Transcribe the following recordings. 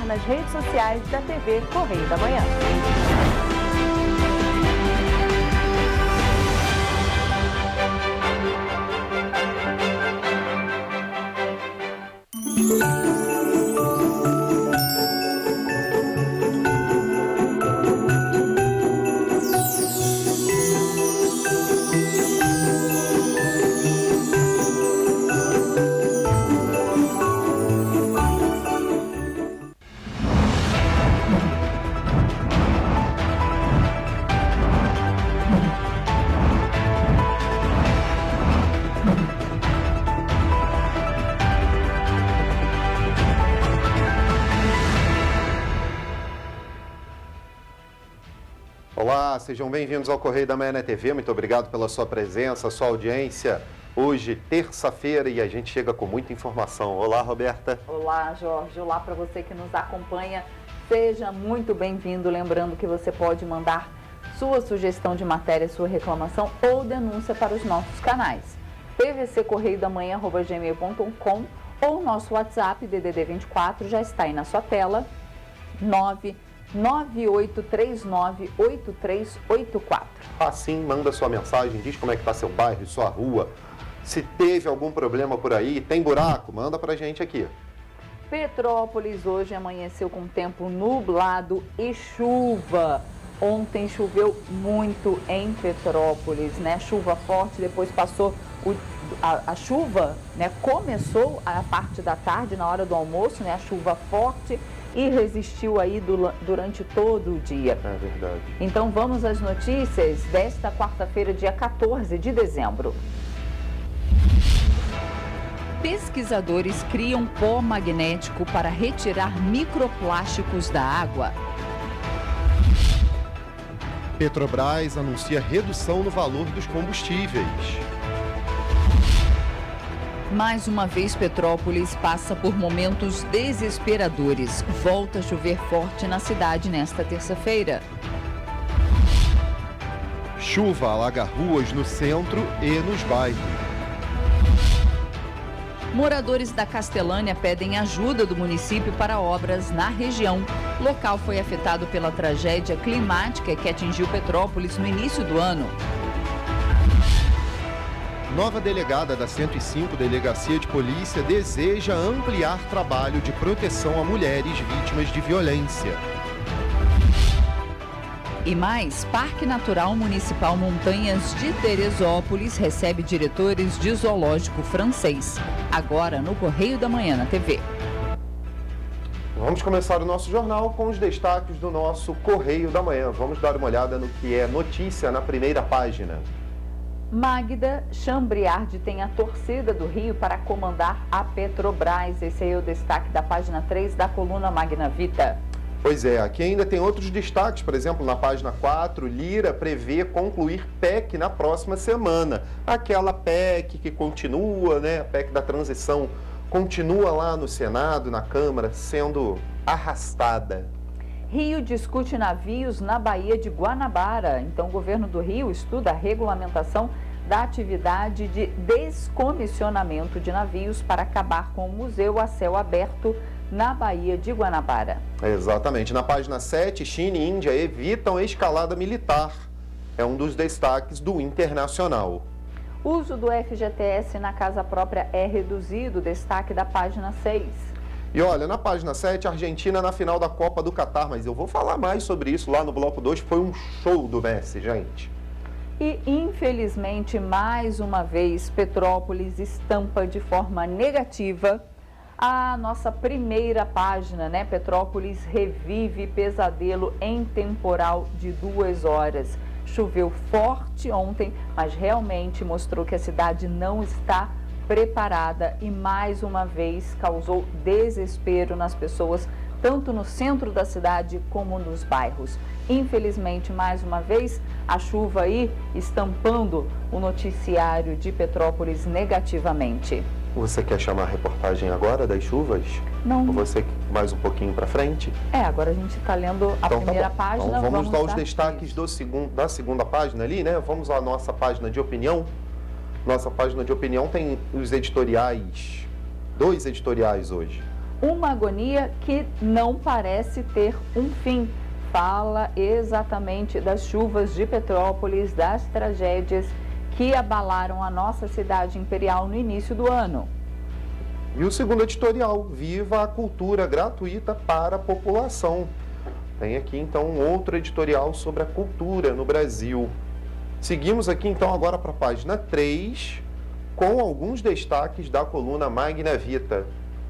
nas redes sociais da TV Correio da Manhã. Olá, sejam bem-vindos ao Correio da Manhã na TV. Muito obrigado pela sua presença, sua audiência. Hoje, terça-feira, e a gente chega com muita informação. Olá, Roberta. Olá, Jorge. Olá para você que nos acompanha. Seja muito bem-vindo. Lembrando que você pode mandar sua sugestão de matéria, sua reclamação ou denúncia para os nossos canais. pvccorreiodamanhã@gmail.com ou nosso WhatsApp, DDD 24, já está aí na sua tela, 998398384. Assim, manda sua mensagem, diz como é que está seu bairro, sua rua. Se teve algum problema por aí, tem buraco, manda pra gente aqui. Petrópolis hoje amanheceu com tempo nublado e chuva. Ontem choveu muito em Petrópolis, né? Chuva forte, depois passou a chuva, né? Começou a parte da tarde, na hora do almoço, né? A chuva forte e resistiu aí durante todo o dia. É verdade. Então vamos às notícias desta quarta-feira, dia 14 de dezembro. Pesquisadores criam pó magnético para retirar microplásticos da água. Petrobras anuncia redução no valor dos combustíveis. Mais uma vez, Petrópolis passa por momentos desesperadores. Volta a chover forte na cidade nesta terça-feira. Chuva alaga ruas no centro e nos bairros. Moradores da Castelânia pedem ajuda do município para obras na região. O local foi afetado pela tragédia climática que atingiu Petrópolis no início do ano. Nova delegada da 105 Delegacia de Polícia deseja ampliar trabalho de proteção a mulheres vítimas de violência. E mais, Parque Natural Municipal Montanhas de Teresópolis recebe diretores de zoológico francês. Agora no Correio da Manhã na TV. Vamos começar o nosso jornal com os destaques do nosso Correio da Manhã. Vamos dar uma olhada no que é notícia na primeira página. Magda Chambriardi tem a torcida do Rio para comandar a Petrobras. Esse aí é o destaque da página 3 da coluna Magna Vita. Pois é, aqui ainda tem outros destaques, por exemplo, na página 4, Lira prevê concluir PEC na próxima semana. Aquela PEC que continua, né, a PEC da transição, continua lá no Senado, na Câmara, sendo arrastada. Rio discute navios na Baía de Guanabara. Então, o governo do Rio estuda a regulamentação da atividade de descomissionamento de navios para acabar com o museu a céu aberto na Baía de Guanabara. Exatamente. Na página 7, China e Índia evitam a escalada militar. É um dos destaques do Internacional. O uso do FGTS na casa própria é reduzido. Destaque da página 6. E olha, na página 7, Argentina na final da Copa do Catar, mas eu vou falar mais sobre isso lá no bloco 2, foi um show do Messi, gente. E, infelizmente, mais uma vez, Petrópolis estampa de forma negativa a nossa primeira página, né? Petrópolis revive pesadelo em temporal de 2 horas. Choveu forte ontem, mas realmente mostrou que a cidade não está preparada e mais uma vez causou desespero nas pessoas, tanto no centro da cidade como nos bairros. Infelizmente, mais uma vez, a chuva aí estampando o noticiário de Petrópolis negativamente. Você quer chamar a reportagem agora das chuvas? Não. Ou você mais um pouquinho para frente? Agora a gente está lendo a primeira página. Então, vamos dar os dar destaques da segunda página ali, né? Vamos à nossa página de opinião. Nossa página de opinião tem os editoriais, 2 editoriais hoje. uma agonia que não parece ter um fim. Fala exatamente das chuvas de Petrópolis, das tragédias que abalaram a nossa cidade imperial no início do ano. E o segundo editorial, Viva a Cultura Gratuita para a População. Tem aqui então um outro editorial sobre a cultura no Brasil. Seguimos aqui então agora para a página 3, com alguns destaques da coluna Magna Vita.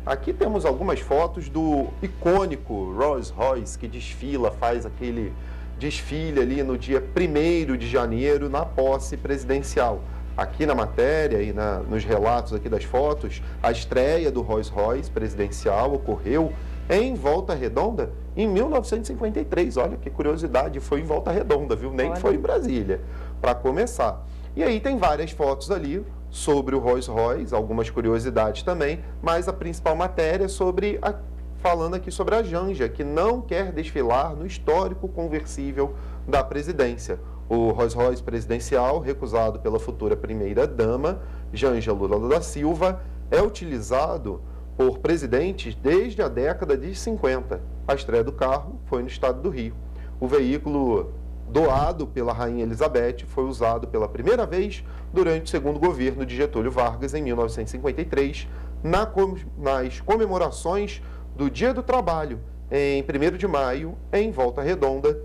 Aqui temos algumas fotos do icônico Rolls Royce que desfila, faz aquele desfile ali no dia 1º de janeiro na posse presidencial. Aqui na matéria e nos relatos aqui das fotos, a estreia do Rolls Royce presidencial ocorreu em Volta Redonda em 1953. Olha que curiosidade, foi em Volta Redonda, viu? Nem foi em Brasília, para começar. E aí tem várias fotos ali sobre o Rolls Royce, algumas curiosidades também, mas a principal matéria é falando aqui sobre a Janja, que não quer desfilar no histórico conversível da presidência. O Rolls Royce presidencial, recusado pela futura primeira-dama, Janja Lula da Silva, é utilizado por presidentes desde a década de 50. A estreia do carro foi no estado do Rio. O veículo doado pela Rainha Elizabeth foi usado pela primeira vez durante o segundo governo de Getúlio Vargas, em 1953, nas comemorações do Dia do Trabalho, em 1º de maio, em Volta Redonda,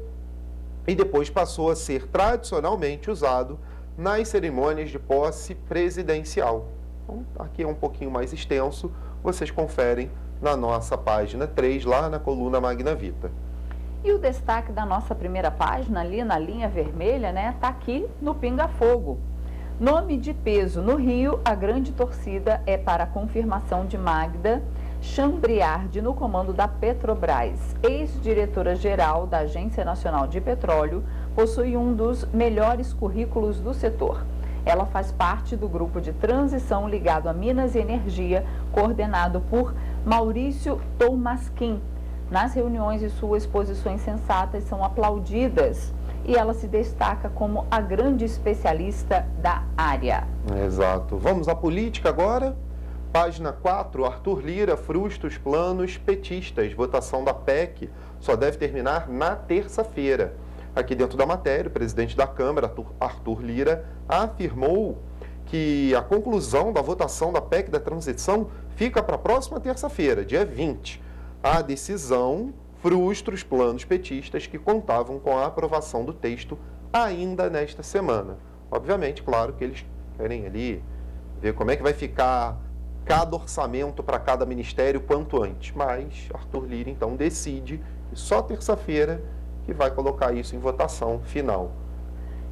e depois passou a ser tradicionalmente usado nas cerimônias de posse presidencial. Então, aqui é um pouquinho mais extenso, vocês conferem na nossa página 3, lá na coluna Magna Vita. E o destaque da nossa primeira página, ali na linha vermelha, né, tá aqui no Pinga Fogo. Nome de peso no Rio, a grande torcida é para a confirmação de Magda Chambriardi no comando da Petrobras. Ex-diretora-geral da Agência Nacional de Petróleo, possui um dos melhores currículos do setor. Ela faz parte do grupo de transição ligado a Minas e Energia, coordenado por Maurício Tolmasquim. Nas reuniões e suas posições sensatas são aplaudidas e ela se destaca como a grande especialista da área. Exato. Vamos à política agora? Página 4, Arthur Lira frustra os planos petistas. Votação da PEC só deve terminar na terça-feira. Aqui dentro da matéria, o presidente da Câmara, Arthur Lira, afirmou que a conclusão da votação da PEC da transição fica para a próxima terça-feira, dia 20. A decisão frustra os planos petistas que contavam com a aprovação do texto ainda nesta semana. Obviamente, claro que eles querem ali ver como é que vai ficar cada orçamento para cada ministério quanto antes. Mas Arthur Lira, então, decide que só terça-feira que vai colocar isso em votação final.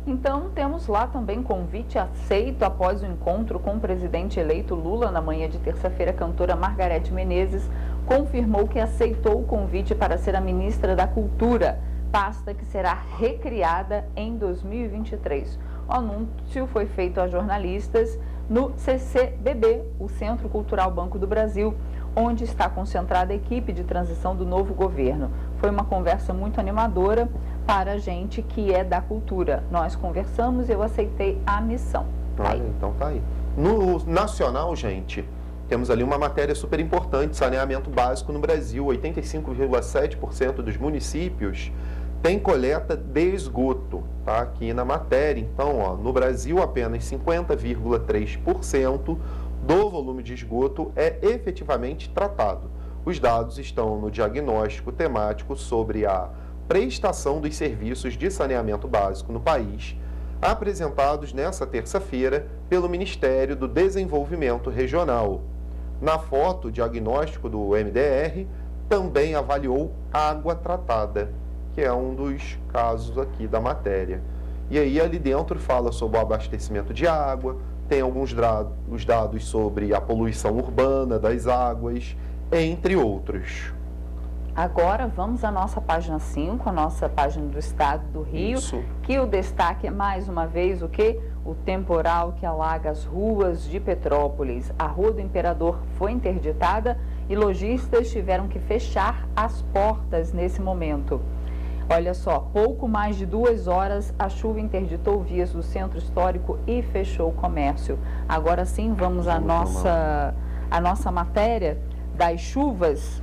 Então, temos lá também convite aceito após o encontro com o presidente eleito Lula na manhã de terça-feira. A cantora Margareth Menezes confirmou que aceitou o convite para ser a ministra da Cultura, pasta que será recriada em 2023. O anúncio foi feito a jornalistas no CCBB, o Centro Cultural Banco do Brasil, onde está concentrada a equipe de transição do novo governo. Foi uma conversa muito animadora para a gente que é da cultura. Nós conversamos e eu aceitei a missão. Então tá aí. No nacional, gente, temos ali uma matéria super importante, saneamento básico no Brasil. 85,7% dos municípios tem coleta de esgoto, tá? Aqui na matéria. Então, ó, no Brasil, apenas 50,3% do volume de esgoto é efetivamente tratado. Os dados estão no diagnóstico temático sobre a prestação dos serviços de saneamento básico no país, apresentados nesta terça-feira pelo Ministério do Desenvolvimento Regional. Na foto, o diagnóstico do MDR também avaliou água tratada, que é um dos casos aqui da matéria. E aí ali dentro fala sobre o abastecimento de água, tem alguns os dados sobre a poluição urbana das águas, entre outros. Agora vamos à nossa página 5, a nossa página do estado do Rio, que o destaque é mais uma vez o quê? O temporal que alaga as ruas de Petrópolis. A Rua do Imperador foi interditada e lojistas tiveram que fechar as portas nesse momento. Olha só, pouco mais de 2 horas a chuva interditou vias do centro histórico e fechou o comércio. Agora sim, vamos à nossa matéria das chuvas?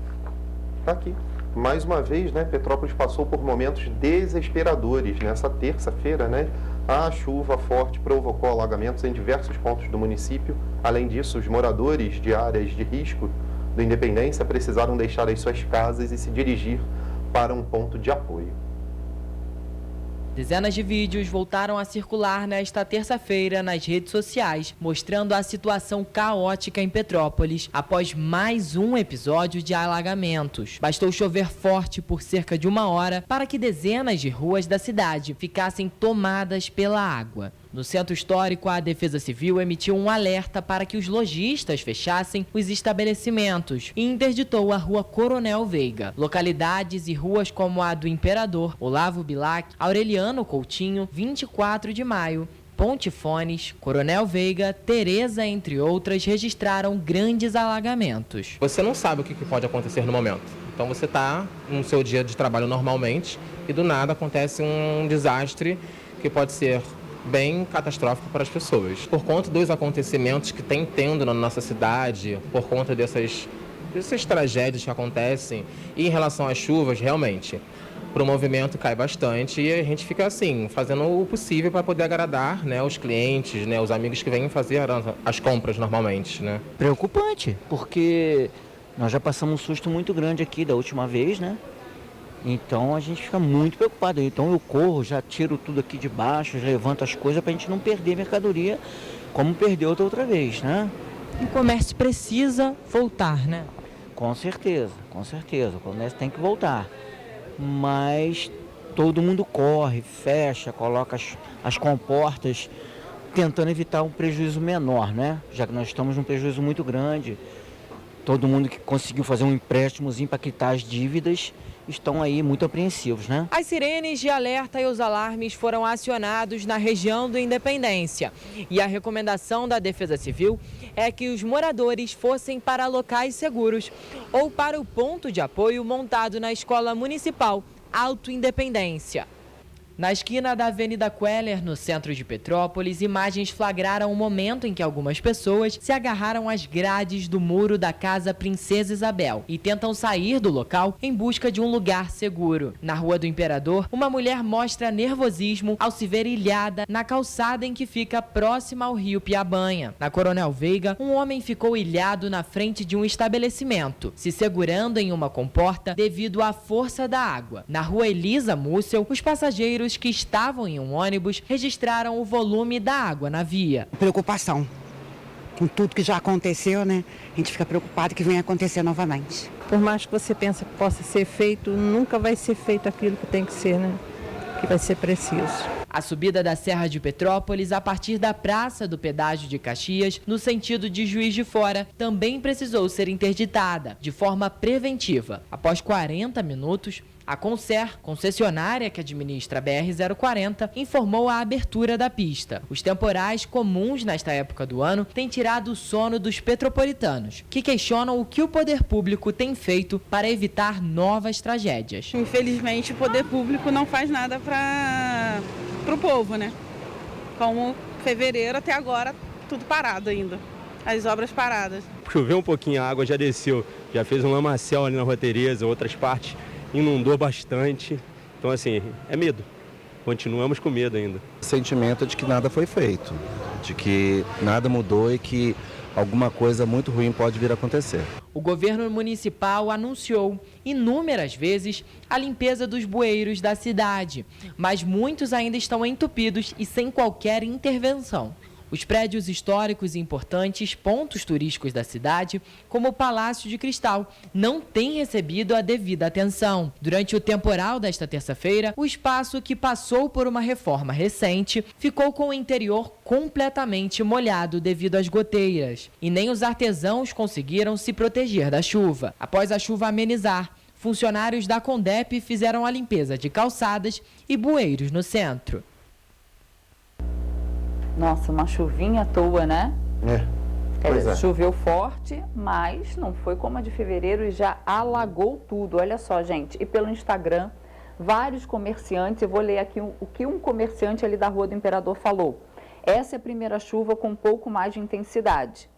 Está aqui. Mais uma vez, né, Petrópolis passou por momentos desesperadores. Nessa terça-feira, né, a chuva forte provocou alagamentos em diversos pontos do município. Além disso, os moradores de áreas de risco do Independência precisaram deixar as suas casas e se dirigir para um ponto de apoio. Dezenas de vídeos voltaram a circular nesta terça-feira nas redes sociais, mostrando a situação caótica em Petrópolis após mais um episódio de alagamentos. Bastou chover forte por cerca de 1 hora para que dezenas de ruas da cidade ficassem tomadas pela água. No Centro Histórico, a Defesa Civil emitiu um alerta para que os lojistas fechassem os estabelecimentos e interditou a Rua Coronel Veiga. Localidades e ruas como a do Imperador, Olavo Bilac, Aureliano Coutinho, 24 de Maio, Ponte Fones, Coronel Veiga, Tereza, entre outras, registraram grandes alagamentos. Você não sabe o que pode acontecer no momento. Então você está no seu dia de trabalho normalmente e do nada acontece um desastre que pode ser bem catastrófico para as pessoas. Por conta dos acontecimentos que tem tendo na nossa cidade, por conta dessas tragédias que acontecem, e em relação às chuvas, realmente, o movimento cai bastante e a gente fica assim, fazendo o possível para poder agradar, né, os clientes, né, os amigos que vêm fazer as compras normalmente, né. Preocupante, porque nós já passamos um susto muito grande aqui da última vez, né? Então a gente fica muito preocupado. Então eu corro, já tiro tudo aqui de baixo, já levanto as coisas para a gente não perder mercadoria como perdeu da outra vez, né? O comércio precisa voltar, né? Com certeza, o comércio tem que voltar. Mas todo mundo corre, fecha, coloca as comportas, tentando evitar um prejuízo menor, né? Já que nós estamos num prejuízo muito grande. Todo mundo que conseguiu fazer um empréstimozinho para quitar as dívidas estão aí muito apreensivos, né? As sirenes de alerta e os alarmes foram acionados na região do Independência. E a recomendação da Defesa Civil é que os moradores fossem para locais seguros ou para o ponto de apoio montado na Escola Municipal Alto Independência. Na esquina da Avenida Queller, no centro de Petrópolis, imagens flagraram o momento em que algumas pessoas se agarraram às grades do muro da Casa Princesa Isabel e tentam sair do local em busca de um lugar seguro. Na Rua do Imperador, uma mulher mostra nervosismo ao se ver ilhada na calçada em que fica próxima ao rio Piabanha. Na Coronel Veiga, um homem ficou ilhado na frente de um estabelecimento, se segurando em uma comporta devido à força da água. Na Rua Elisa Múcio, os passageiros que estavam em um ônibus registraram o volume da água na via. Preocupação. Com tudo que já aconteceu, né? A gente fica preocupado que venha acontecer novamente. Por mais que você pense que possa ser feito, nunca vai ser feito aquilo que tem que ser, né? Que vai ser preciso. A subida da Serra de Petrópolis, a partir da Praça do Pedágio de Caxias, no sentido de Juiz de Fora, também precisou ser interditada, de forma preventiva. Após 40 minutos, a Concer, concessionária que administra a BR-040, informou a abertura da pista. Os temporais comuns nesta época do ano têm tirado o sono dos petropolitanos, que questionam o que o poder público tem feito para evitar novas tragédias. Infelizmente, o poder público não faz nada para o povo, né? Como fevereiro até agora, tudo parado ainda. As obras paradas. Choveu um pouquinho, a água já desceu, já fez um lamaçal ali na Rua Tereza, outras partes inundou bastante. Então, assim, é medo. Continuamos com medo ainda. O sentimento de que nada foi feito, de que nada mudou e que alguma coisa muito ruim pode vir a acontecer. O governo municipal anunciou inúmeras vezes a limpeza dos bueiros da cidade, mas muitos ainda estão entupidos e sem qualquer intervenção. Os prédios históricos e importantes, pontos turísticos da cidade, como o Palácio de Cristal, não têm recebido a devida atenção. Durante o temporal desta terça-feira, o espaço, que passou por uma reforma recente, ficou com o interior completamente molhado devido às goteiras. E nem os artesãos conseguiram se proteger da chuva. Após a chuva amenizar, funcionários da Condep fizeram a limpeza de calçadas e bueiros no centro. Nossa, uma chuvinha à toa, né? Pois é. Choveu forte, mas não foi como a de fevereiro e já alagou tudo. Olha só, gente. E pelo Instagram, vários comerciantes, eu vou ler aqui o que um comerciante ali da Rua do Imperador falou. Essa é a primeira chuva com um pouco mais de intensidade.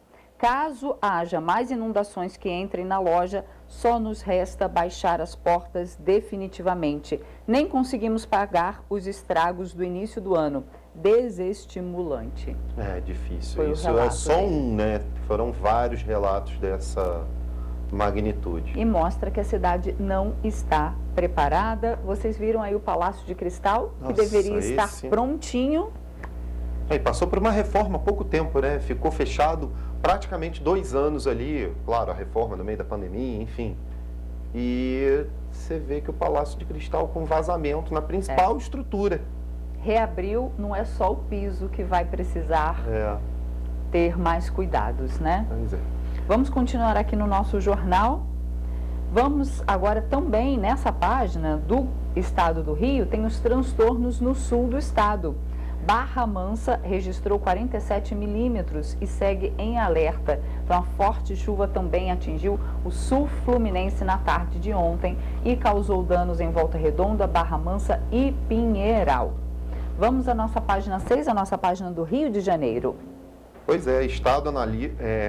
Caso haja mais inundações que entrem na loja, só nos resta baixar as portas definitivamente. Nem conseguimos pagar os estragos do início do ano. Desestimulante. É difícil. Foi o Isso relato, é só né? um, né? Foram vários relatos dessa magnitude. E mostra que a cidade não está preparada. Vocês viram aí o Palácio de Cristal, que Nossa, deveria estar esse- prontinho. E passou por uma reforma há pouco tempo, né? Ficou fechado praticamente 2 anos ali. Claro, a reforma no meio da pandemia, enfim. E você vê que o Palácio de Cristal com vazamento na principal estrutura. Reabriu, não é só o piso que vai precisar ter mais cuidados, né? Pois é. Vamos continuar aqui no nosso jornal. Vamos agora também nessa página do estado do Rio, tem os transtornos no sul do estado. Barra Mansa registrou 47 milímetros e segue em alerta. Então, a forte chuva também atingiu o sul fluminense na tarde de ontem e causou danos em Volta Redonda, Barra Mansa e Pinheiral. Vamos à nossa página 6, a nossa página do Rio de Janeiro. Pois é, Estado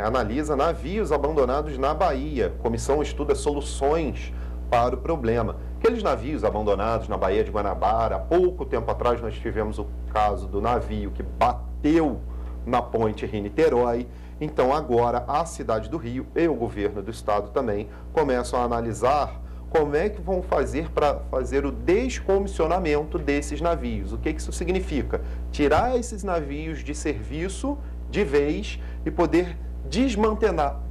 analisa navios abandonados na Bahia. Comissão estuda soluções para o problema. Aqueles navios abandonados na Baía de Guanabara, há pouco tempo atrás nós tivemos o caso do navio que bateu na ponte Rio-Niterói. Então agora a cidade do Rio e o governo do estado também começam a analisar como é que vão fazer para fazer o descomissionamento desses navios. O que isso significa? Tirar esses navios de serviço de vez e poder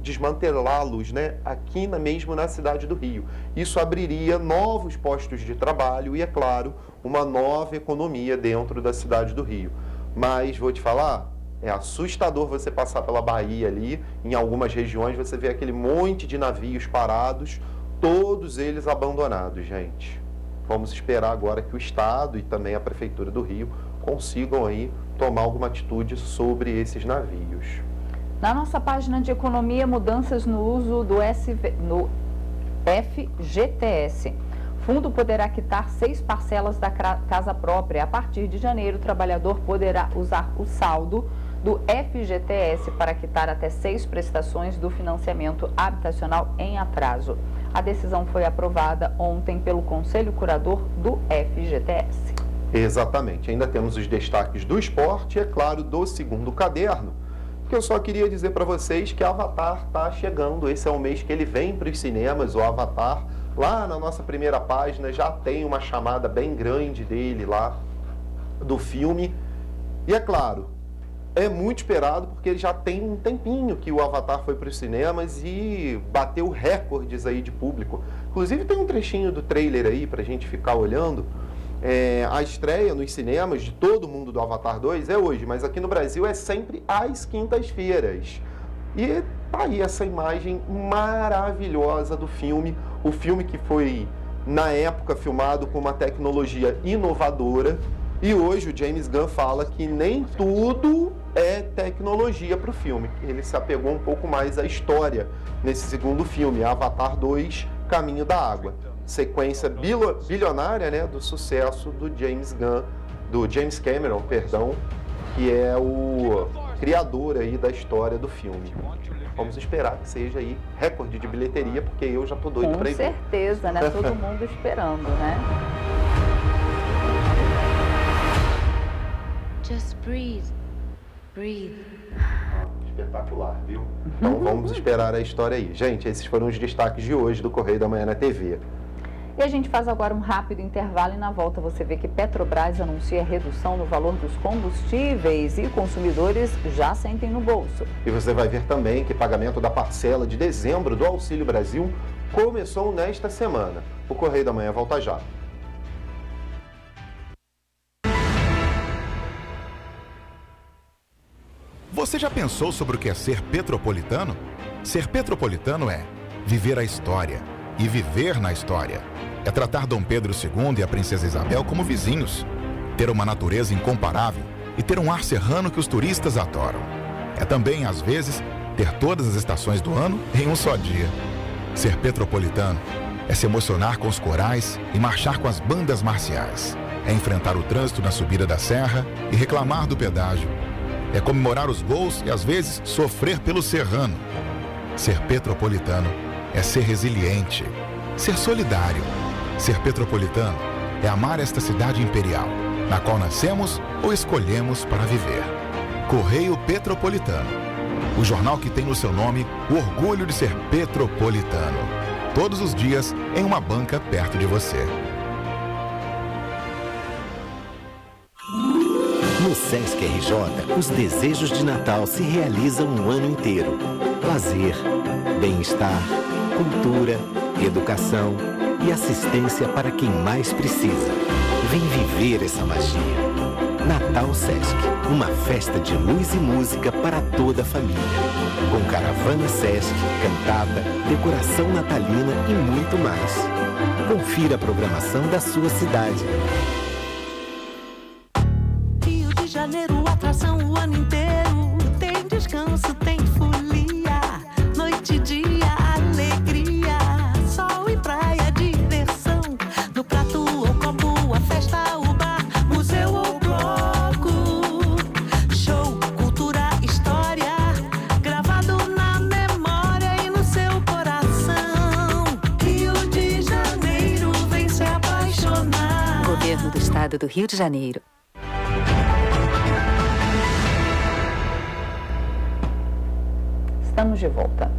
desmantelá-los, né, aqui mesmo na cidade do Rio. Isso abriria novos postos de trabalho e, é claro, uma nova economia dentro da cidade do Rio. Mas, vou te falar, é assustador você passar pela Bahia ali, em algumas regiões você vê aquele monte de navios parados, todos eles abandonados, gente. Vamos esperar agora que o Estado e também a Prefeitura do Rio consigam aí tomar alguma atitude sobre esses navios. Na nossa página de economia, mudanças no uso do FGTS. Fundo poderá quitar 6 parcelas da casa própria. A partir de janeiro, o trabalhador poderá usar o saldo do FGTS para quitar até 6 prestações do financiamento habitacional em atraso. A decisão foi aprovada ontem pelo Conselho Curador do FGTS. Exatamente. Ainda temos os destaques do esporte e, é claro, do segundo caderno. Que eu só queria dizer para vocês que Avatar está chegando. Esse é o mês que ele vem para os cinemas, o Avatar. Lá na nossa primeira página já tem uma chamada bem grande dele lá, do filme. E é claro, é muito esperado porque ele já tem um tempinho que o Avatar foi para os cinemas e bateu recordes aí de público. Inclusive tem um trechinho do trailer aí para a gente ficar olhando. A estreia nos cinemas de todo mundo do Avatar 2 é hoje, mas aqui no Brasil é sempre às quintas-feiras. E tá aí essa imagem maravilhosa do filme, o filme que foi, na época, filmado com uma tecnologia inovadora, e hoje o James Gunn fala que nem tudo é tecnologia para o filme. Ele se apegou um pouco mais à história nesse segundo filme, Avatar 2, Caminho da Água. Sequência bilionária, né, do sucesso do James Cameron, perdão, que é o criador aí da história do filme. Vamos esperar que seja aí recorde de bilheteria, porque eu já tô doido para ir ver. Com certeza, né? Todo mundo esperando, né? Just breathe. Breathe. Espetacular, viu? Então vamos esperar a história aí. Gente, esses foram os destaques de hoje do Correio da Manhã na TV. E a gente faz agora um rápido intervalo e na volta você vê que Petrobras anuncia redução no valor dos combustíveis e consumidores já sentem no bolso. E você vai ver também que pagamento da parcela de dezembro do Auxílio Brasil começou nesta semana. O Correio da Manhã volta já. Você já pensou sobre o que é ser petropolitano? Ser petropolitano é viver a história e viver na história. É tratar Dom Pedro II e a Princesa Isabel como vizinhos. Ter uma natureza incomparável e ter um ar serrano que os turistas adoram. É também, às vezes, ter todas as estações do ano em um só dia. Ser petropolitano é se emocionar com os corais e marchar com as bandas marciais. É enfrentar o trânsito na subida da serra e reclamar do pedágio. é comemorar os gols e às vezes sofrer pelo Serrano. Ser petropolitano é ser resiliente, ser solidário. Ser petropolitano é amar esta cidade imperial, na qual nascemos ou escolhemos para viver. Correio Petropolitano, o jornal que tem no seu nome o orgulho de ser petropolitano. Todos os dias em uma banca perto de você. No Sesc RJ, os desejos de Natal se realizam o ano inteiro. Lazer, bem-estar, cultura, educação e assistência para quem mais precisa. Vem viver essa magia. Natal Sesc, uma festa de luz e música para toda a família. Com caravana Sesc, cantada, decoração natalina e muito mais. Confira a programação da sua cidade. Rio de Janeiro, atração o ano inteiro. Tem descanso, tem folia, noite e dia, alegria. Sol e praia, diversão. No prato ou copo, a festa, o bar, museu ou bloco. Show, cultura, história, gravado na memória e no seu coração. Rio de Janeiro, vem se apaixonar. Governo do Estado do Rio de Janeiro. Estamos de volta.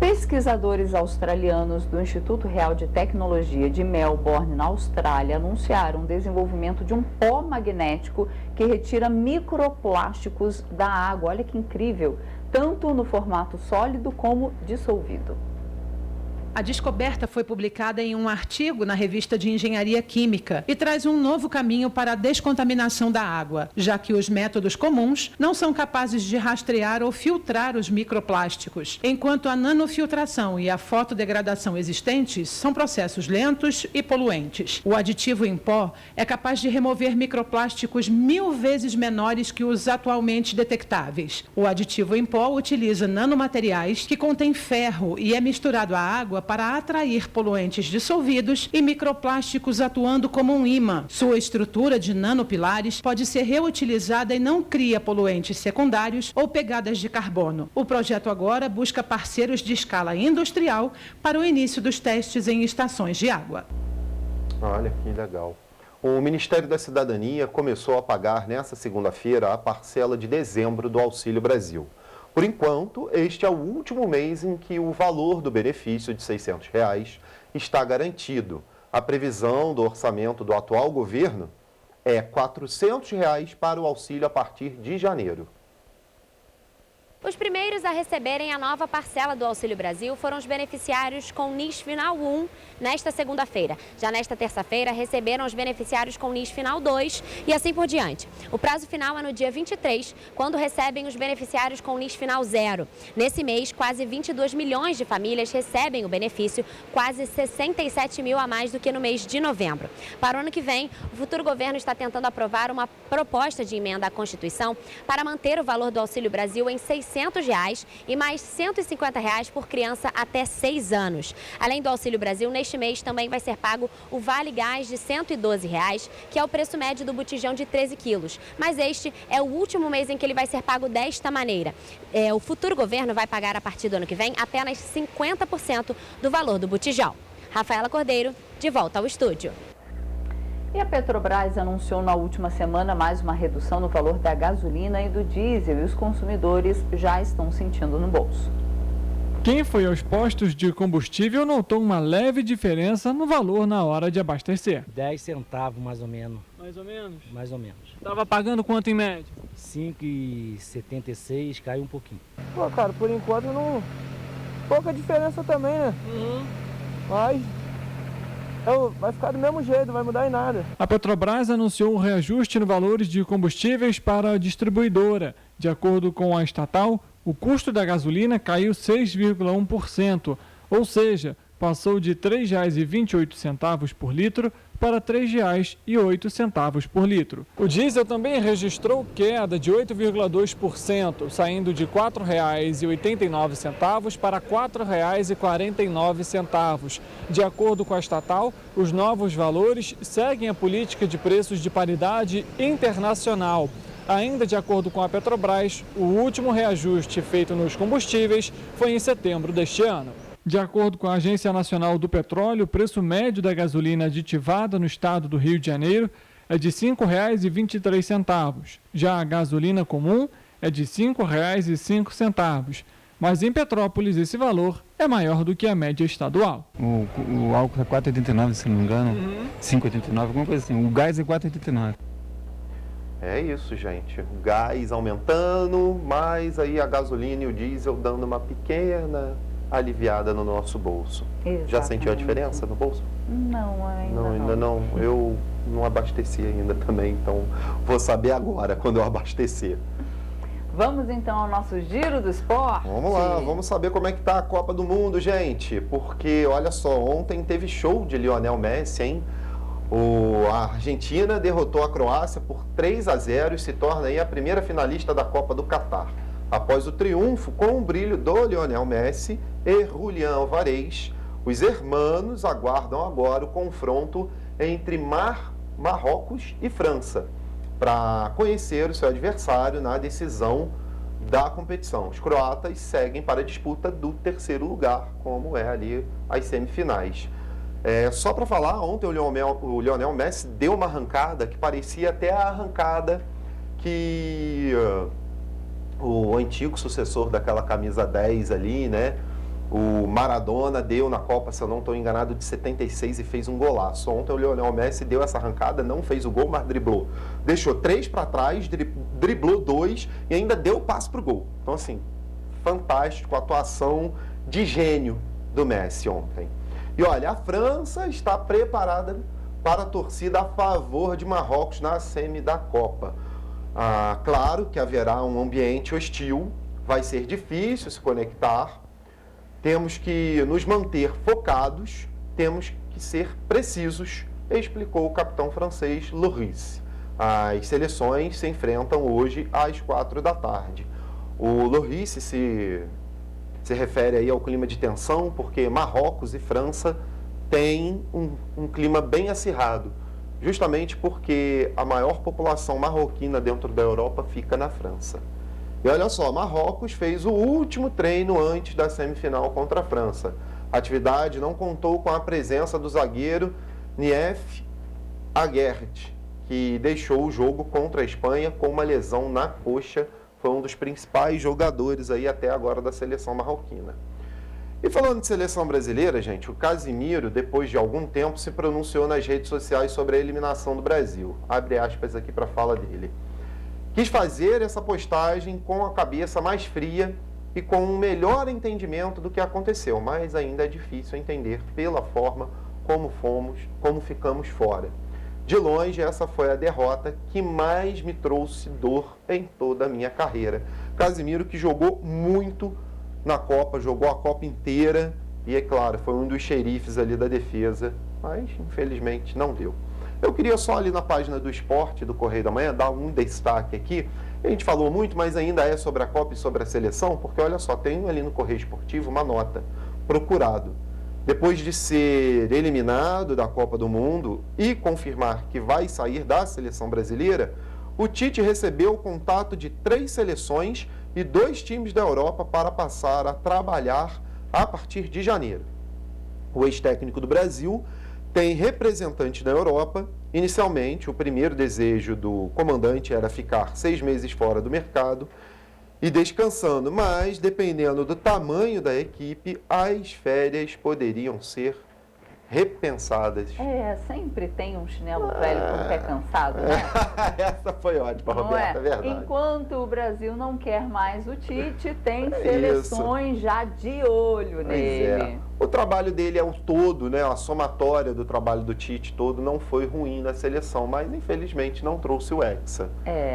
Pesquisadores australianos do Instituto Real de Tecnologia de Melbourne, na Austrália, anunciaram o desenvolvimento de um pó magnético que retira microplásticos da água. Olha que incrível! Tanto no formato sólido como dissolvido. A descoberta foi publicada em um artigo na revista de Engenharia Química e traz um novo caminho para a descontaminação da água, já que os métodos comuns não são capazes de rastrear ou filtrar os microplásticos, enquanto a nanofiltração e a fotodegradação existentes são processos lentos e poluentes. O aditivo em pó é capaz de remover microplásticos 1000 vezes menores que os atualmente detectáveis. O aditivo em pó utiliza nanomateriais que contêm ferro e é misturado à água para atrair poluentes dissolvidos e microplásticos atuando como um ímã. Sua estrutura de nanopilares pode ser reutilizada e não cria poluentes secundários ou pegadas de carbono. O projeto agora busca parceiros de escala industrial para o início dos testes em estações de água. Olha que legal. O Ministério da Cidadania começou a pagar nesta segunda-feira a parcela de dezembro do Auxílio Brasil. Por enquanto, este é o último mês em que o valor do benefício de R$ 600 está garantido. A previsão do orçamento do atual governo é R$ 400 para o auxílio a partir de janeiro. Os primeiros a receberem a nova parcela do Auxílio Brasil foram os beneficiários com NIS Final 1 nesta segunda-feira. Já nesta terça-feira receberam os beneficiários com NIS Final 2 e assim por diante. O prazo final é no dia 23, quando recebem os beneficiários com NIS Final 0. Nesse mês, quase 22 milhões de famílias recebem o benefício, quase 67 mil a mais do que no mês de novembro. Para o ano que vem, o futuro governo está tentando aprovar uma proposta de emenda à Constituição para manter o valor do Auxílio Brasil em R$ 600 e mais R$ 150 por criança até 6 anos. Além do Auxílio Brasil, neste mês também vai ser pago o Vale Gás de R$ 112, que é o preço médio do botijão de 13 quilos. Mas este é o último mês em que ele vai ser pago desta maneira. O futuro governo vai pagar a partir do ano que vem apenas 50% do valor do botijão. Rafaela Cordeiro, de volta ao estúdio. E a Petrobras anunciou na última semana mais uma redução no valor da gasolina e do diesel, e os consumidores já estão sentindo no bolso. Quem foi aos postos de combustível notou uma leve diferença no valor na hora de abastecer. 10 centavos mais ou menos. Mais ou menos? Mais ou menos. Estava pagando quanto em média? 5,76, caiu um pouquinho. Pô, cara, por enquanto não... Pouca diferença também, né? Mas... vai ficar do mesmo jeito, não vai mudar em nada. A Petrobras anunciou um reajuste no valores de combustíveis para a distribuidora. De acordo com a estatal, o custo da gasolina caiu 6,1%, ou seja, passou de R$ 3,28 por litro para R$ 3,08 por litro. O diesel também registrou queda de 8,2%, saindo de R$ 4,89 para R$ 4,49. De acordo com a estatal, os novos valores seguem a política de preços de paridade internacional. Ainda de acordo com a Petrobras, o último reajuste feito nos combustíveis foi em setembro deste ano. De acordo com a Agência Nacional do Petróleo, o preço médio da gasolina aditivada no estado do Rio de Janeiro é de R$ 5,23. Já a gasolina comum é de R$ 5,05. Mas em Petrópolis esse valor é maior do que a média estadual. O álcool é 4,89, se não me engano, 5,89, alguma coisa assim. O gás é 4,89. É isso, gente. O gás aumentando, mas aí a gasolina e o diesel dando uma pequena aliviada no nosso bolso. Exatamente. Já sentiu a diferença no bolso? Não, ainda não. Eu não abasteci ainda também, então vou saber agora, quando eu abastecer. Vamos então ao nosso giro do esporte? Vamos lá, vamos saber como é que tá a Copa do Mundo, gente. Porque, olha só, ontem teve show de Lionel Messi, hein? A Argentina derrotou a Croácia por 3-0 e se torna aí a primeira finalista da Copa do Catar. Após o triunfo com o brilho do Lionel Messi e Julián Álvarez, os hermanos aguardam agora o confronto entre Marrocos e França, para conhecer o seu adversário na decisão da competição. Os croatas seguem para a disputa do terceiro lugar, como é ali as semifinais. Só para falar, ontem o Lionel Messi deu uma arrancada que parecia até a arrancada que o antigo sucessor daquela camisa 10 ali, né? O Maradona deu na Copa, se eu não estou enganado, de 76 e fez um golaço. Ontem o Lionel Messi deu essa arrancada, não fez o gol, mas driblou. Deixou 3 para trás, driblou 2 e ainda deu o passe para o gol. Então, assim, fantástico, atuação de gênio do Messi ontem. E olha, a França está preparada para a torcida a favor de Marrocos na semi da Copa. Claro que haverá um ambiente hostil, vai ser difícil se conectar. Temos que nos manter focados, temos que ser precisos, explicou o capitão francês Lloris. As seleções se enfrentam hoje às 4 da tarde. O Lloris se refere aí ao clima de tensão, porque Marrocos e França têm um clima bem acirrado, justamente porque a maior população marroquina dentro da Europa fica na França. E olha só, Marrocos fez o último treino antes da semifinal contra a França. A atividade não contou com a presença do zagueiro Nief Aguerd, que deixou o jogo contra a Espanha com uma lesão na coxa. Foi um dos principais jogadores aí até agora da seleção marroquina. E falando de seleção brasileira, gente, o Casimiro, depois de algum tempo, se pronunciou nas redes sociais sobre a eliminação do Brasil. Abre aspas aqui para a fala dele. Quis fazer essa postagem com a cabeça mais fria e com um melhor entendimento do que aconteceu, mas ainda é difícil entender pela forma como ficamos fora. De longe, essa foi a derrota que mais me trouxe dor em toda a minha carreira. Casimiro, que jogou muito na Copa, jogou a Copa inteira e, é claro, foi um dos xerifes ali da defesa, mas infelizmente não deu. Eu queria só ali na página do esporte do Correio da Manhã dar um destaque aqui. A gente falou muito, mas ainda é sobre a Copa e sobre a seleção, porque olha só, tem ali no Correio Esportivo uma nota, procurado. Depois de ser eliminado da Copa do Mundo e confirmar que vai sair da seleção brasileira, o Tite recebeu o contato de 3 seleções e 2 times da Europa para passar a trabalhar a partir de janeiro. O ex-técnico do Brasil tem representante na Europa. Inicialmente, o primeiro desejo do comandante era ficar 6 meses fora do mercado e descansando, mas dependendo do tamanho da equipe, as férias poderiam ser repensadas. Sempre tem um chinelo para ele quando é cansado, né? Essa foi ótima, Roberta, é verdade. Enquanto o Brasil não quer mais o Tite, tem seleções já de olho nele. O trabalho dele é o todo, né? A somatória do trabalho do Tite todo não foi ruim na seleção, mas infelizmente não trouxe o Hexa.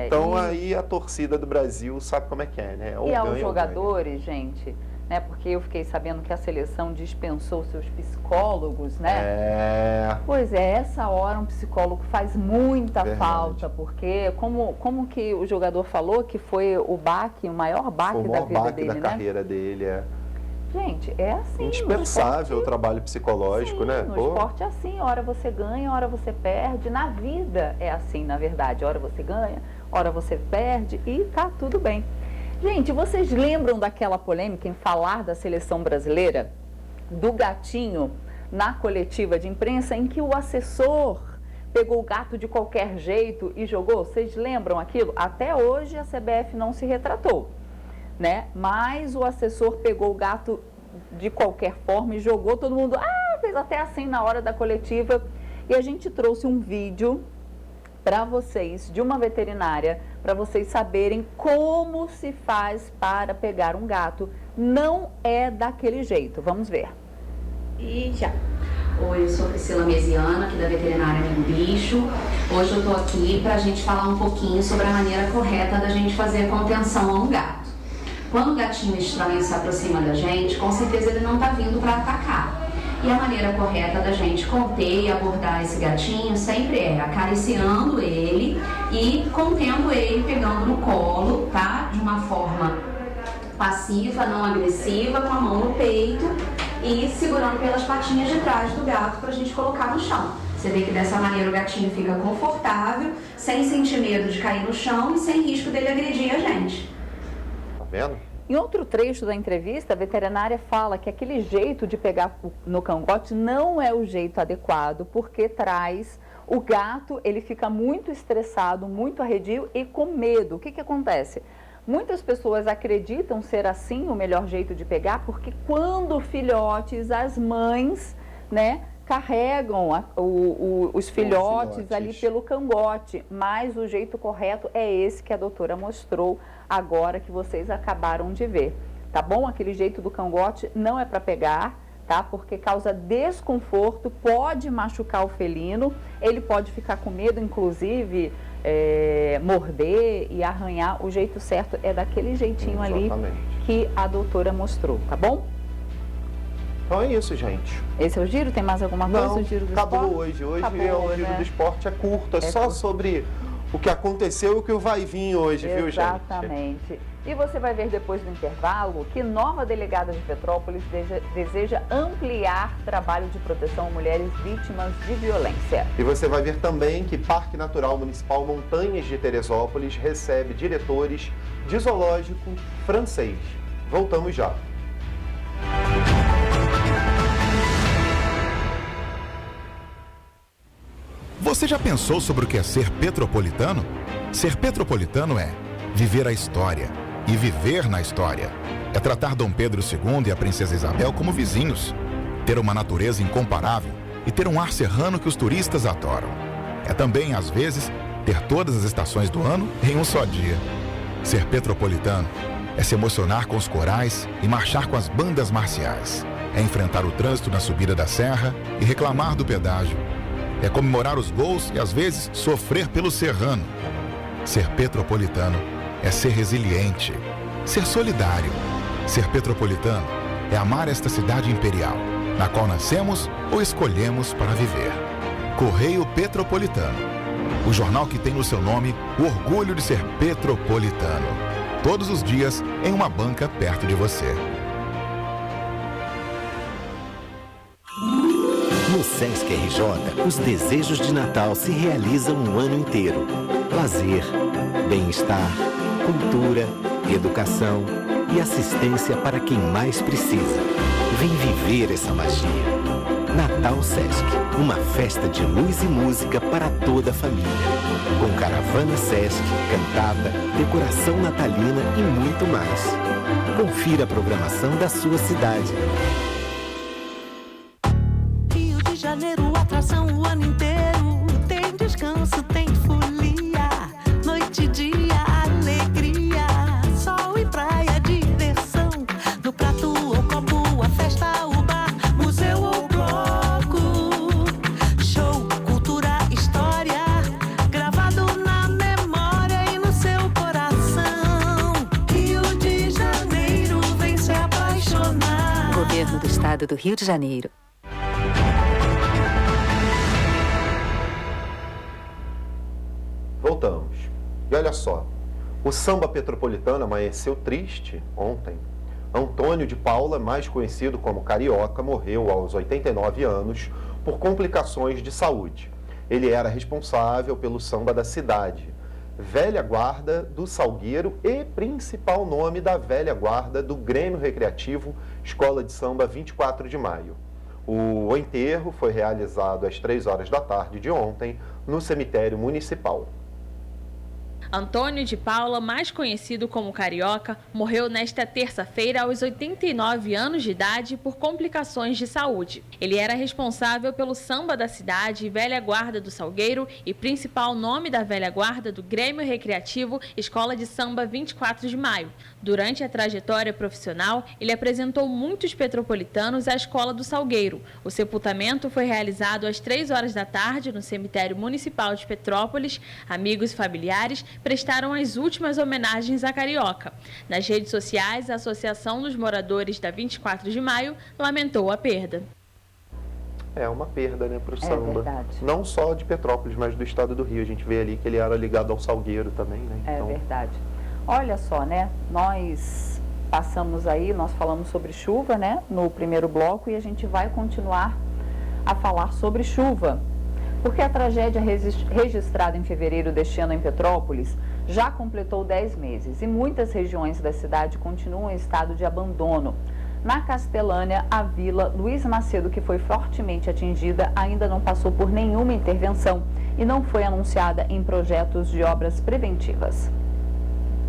Então aí a torcida do Brasil sabe como é que é, né? Ou e aos jogadores, gente, né? Porque eu fiquei sabendo que a seleção dispensou seus psicólogos, né? Pois é, essa hora um psicólogo faz muita falta, porque como que o jogador falou que foi o baque, o maior baque da vida dele, né? Da carreira dele, Gente, é assim. Indispensável o trabalho psicológico, sim, né? No esporte é assim, hora você ganha, hora você perde. Na vida é assim, na verdade. Hora você ganha, hora você perde e tá tudo bem. Gente, vocês lembram daquela polêmica em falar da seleção brasileira? Do gatinho na coletiva de imprensa em que o assessor pegou o gato de qualquer jeito e jogou? Vocês lembram aquilo? Até hoje a CBF não se retratou, né? Mas o assessor pegou o gato de qualquer forma e jogou, todo mundo fez até assim na hora da coletiva. E a gente trouxe um vídeo para vocês, de uma veterinária, para vocês saberem como se faz para pegar um gato. Não é daquele jeito. Vamos ver. E já. Oi, eu sou Priscila Mesiano, aqui da Veterinária Amigo Bicho. Hoje eu estou aqui para a gente falar um pouquinho sobre a maneira correta da gente fazer contenção a um gato. Quando o gatinho estranho se aproxima da gente, com certeza ele não está vindo para atacar. E a maneira correta da gente conter e abordar esse gatinho sempre é acariciando ele e contendo ele, pegando no colo, tá? De uma forma passiva, não agressiva, com a mão no peito e segurando pelas patinhas de trás do gato para a gente colocar no chão. Você vê que dessa maneira o gatinho fica confortável, sem sentir medo de cair no chão e sem risco dele agredir a gente. Tá vendo? Em outro trecho da entrevista, a veterinária fala que aquele jeito de pegar no cangote não é o jeito adequado, porque traz o gato, ele fica muito estressado, muito arredio e com medo. O que acontece? Muitas pessoas acreditam ser assim o melhor jeito de pegar, porque quando filhotes, as mães, né, carregam os filhotes ali pelo cangote, mas o jeito correto é esse que a doutora mostrou agora, que vocês acabaram de ver, tá bom? Aquele jeito do cangote não é para pegar, tá? Porque causa desconforto, pode machucar o felino, ele pode ficar com medo, inclusive, morder e arranhar. O jeito certo é daquele jeitinho ali que a doutora mostrou, tá bom? Então é isso, gente. Esse é o giro? Tem mais alguma coisa? Não, o giro do acabou esporte? hoje. Hoje Acabou, o giro né? do esporte é curto, é só curto. sobre o que aconteceu e o que vai vir hoje, viu, gente? Exatamente. E você vai ver depois do intervalo que nova delegada de Petrópolis deseja ampliar trabalho de proteção a mulheres vítimas de violência. E você vai ver também que Parque Natural Municipal Montanhas de Teresópolis recebe diretores de zoológico francês. Voltamos já. Você já pensou sobre o que é ser petropolitano? Ser petropolitano é viver a história e viver na história. É tratar Dom Pedro II e a Princesa Isabel como vizinhos, ter uma natureza incomparável e ter um ar serrano que os turistas adoram. É também, às vezes, ter todas as estações do ano em um só dia. Ser petropolitano é se emocionar com os corais e marchar com as bandas marciais. É enfrentar o trânsito na subida da serra e reclamar do pedágio. É comemorar os gols e, às vezes, sofrer pelo serrano. Ser petropolitano é ser resiliente, ser solidário. Ser petropolitano é amar esta cidade imperial, na qual nascemos ou escolhemos para viver. Correio Petropolitano, o jornal que tem no seu nome o orgulho de ser petropolitano. Todos os dias em uma banca perto de você. No Sesc RJ, os desejos de Natal se realizam um ano inteiro. Lazer, bem-estar, cultura, educação e assistência para quem mais precisa. Vem viver essa magia. Natal Sesc, uma festa de luz e música para toda a família. Com caravana Sesc, cantada, decoração natalina e muito mais. Confira a programação da sua cidade. Rio de Janeiro, atração o ano inteiro. Tem descanso, tem folia. Noite e dia, alegria. Sol e praia, diversão. No prato ou copo, a festa, o bar, museu ou bloco. Show, cultura, história. Gravado na memória e no seu coração. Rio de Janeiro, vem se apaixonar. Governo do Estado do Rio de Janeiro. Voltamos. E olha só, o samba petropolitano amanheceu triste ontem. Antônio de Paula, mais conhecido como Carioca, morreu aos 89 anos por complicações de saúde. Ele era responsável pelo samba da cidade, velha guarda do Salgueiro e principal nome da velha guarda do Grêmio Recreativo Escola de Samba 24 de Maio. O enterro foi realizado às 3 horas da tarde de ontem no cemitério municipal. Antônio de Paula, mais conhecido como Carioca, morreu nesta terça-feira aos 89 anos de idade por complicações de saúde. Ele era responsável pelo samba da cidade, velha guarda do Salgueiro e principal nome da velha guarda do Grêmio Recreativo Escola de Samba 24 de Maio. Durante a trajetória profissional, ele apresentou muitos petropolitanos à Escola do Salgueiro. O sepultamento foi realizado às 3 horas da tarde no cemitério municipal de Petrópolis. Amigos e familiares prestaram as últimas homenagens a Carioca. Nas redes sociais, a Associação dos Moradores da 24 de Maio lamentou a perda. É uma perda, né, para o samba. Verdade. Não só de Petrópolis, mas do estado do Rio. A gente vê ali que ele era ligado ao Salgueiro também, né? Então... É verdade. Olha só, né, nós passamos aí, nós falamos sobre chuva, né, no primeiro bloco, e a gente vai continuar a falar sobre chuva. Porque a tragédia registrada em fevereiro deste ano em Petrópolis já completou 10 meses e muitas regiões da cidade continuam em estado de abandono. Na Castelânia, a Vila Luiz Macedo, que foi fortemente atingida, ainda não passou por nenhuma intervenção e não foi anunciada em projetos de obras preventivas.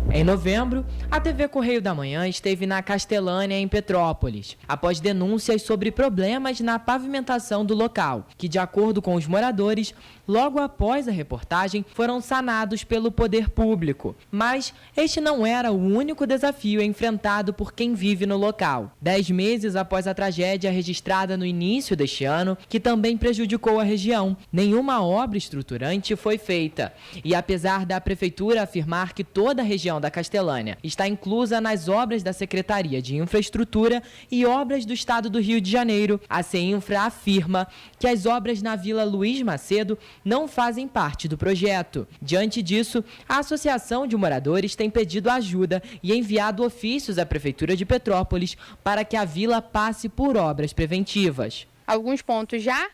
Em novembro, a TV Correio da Manhã esteve na Castelânia, em Petrópolis, após denúncias sobre problemas na pavimentação do local, que, de acordo com os moradores, logo após a reportagem, foram sanados pelo poder público. Mas este não era o único desafio enfrentado por quem vive no local. 10 meses após a tragédia registrada no início deste ano, que também prejudicou a região, nenhuma obra estruturante foi feita. E apesar da prefeitura afirmar que toda a região da Castelânia está inclusa nas obras da Secretaria de Infraestrutura e Obras do Estado do Rio de Janeiro, a CEINFRA afirma que as obras na Vila Luiz Macedo não fazem parte do projeto. Diante disso, a Associação de Moradores tem pedido ajuda e enviado ofícios à Prefeitura de Petrópolis para que a vila passe por obras preventivas. Alguns pontos já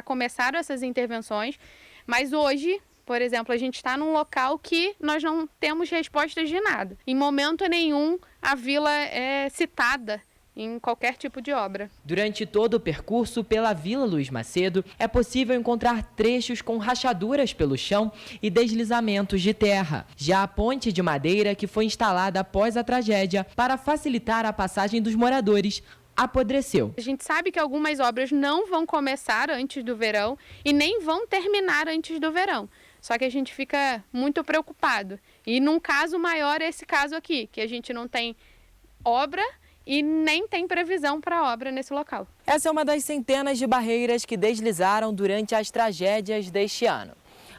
começaram essas intervenções, mas hoje, por exemplo, a gente está num local que nós não temos respostas de nada. Em momento nenhum, a vila é citada em qualquer tipo de obra. Durante todo o percurso pela Vila Luiz Macedo, é possível encontrar trechos com rachaduras pelo chão e deslizamentos de terra. Já a ponte de madeira, que foi instalada após a tragédia para facilitar a passagem dos moradores, apodreceu. A gente sabe que algumas obras não vão começar antes do verão e nem vão terminar antes do verão. Só que a gente fica muito preocupado. E num caso maior, esse caso aqui, que a gente não tem obra e nem tem previsão para obra nesse local. Essa é uma das centenas de barreiras que deslizaram durante as tragédias deste ano.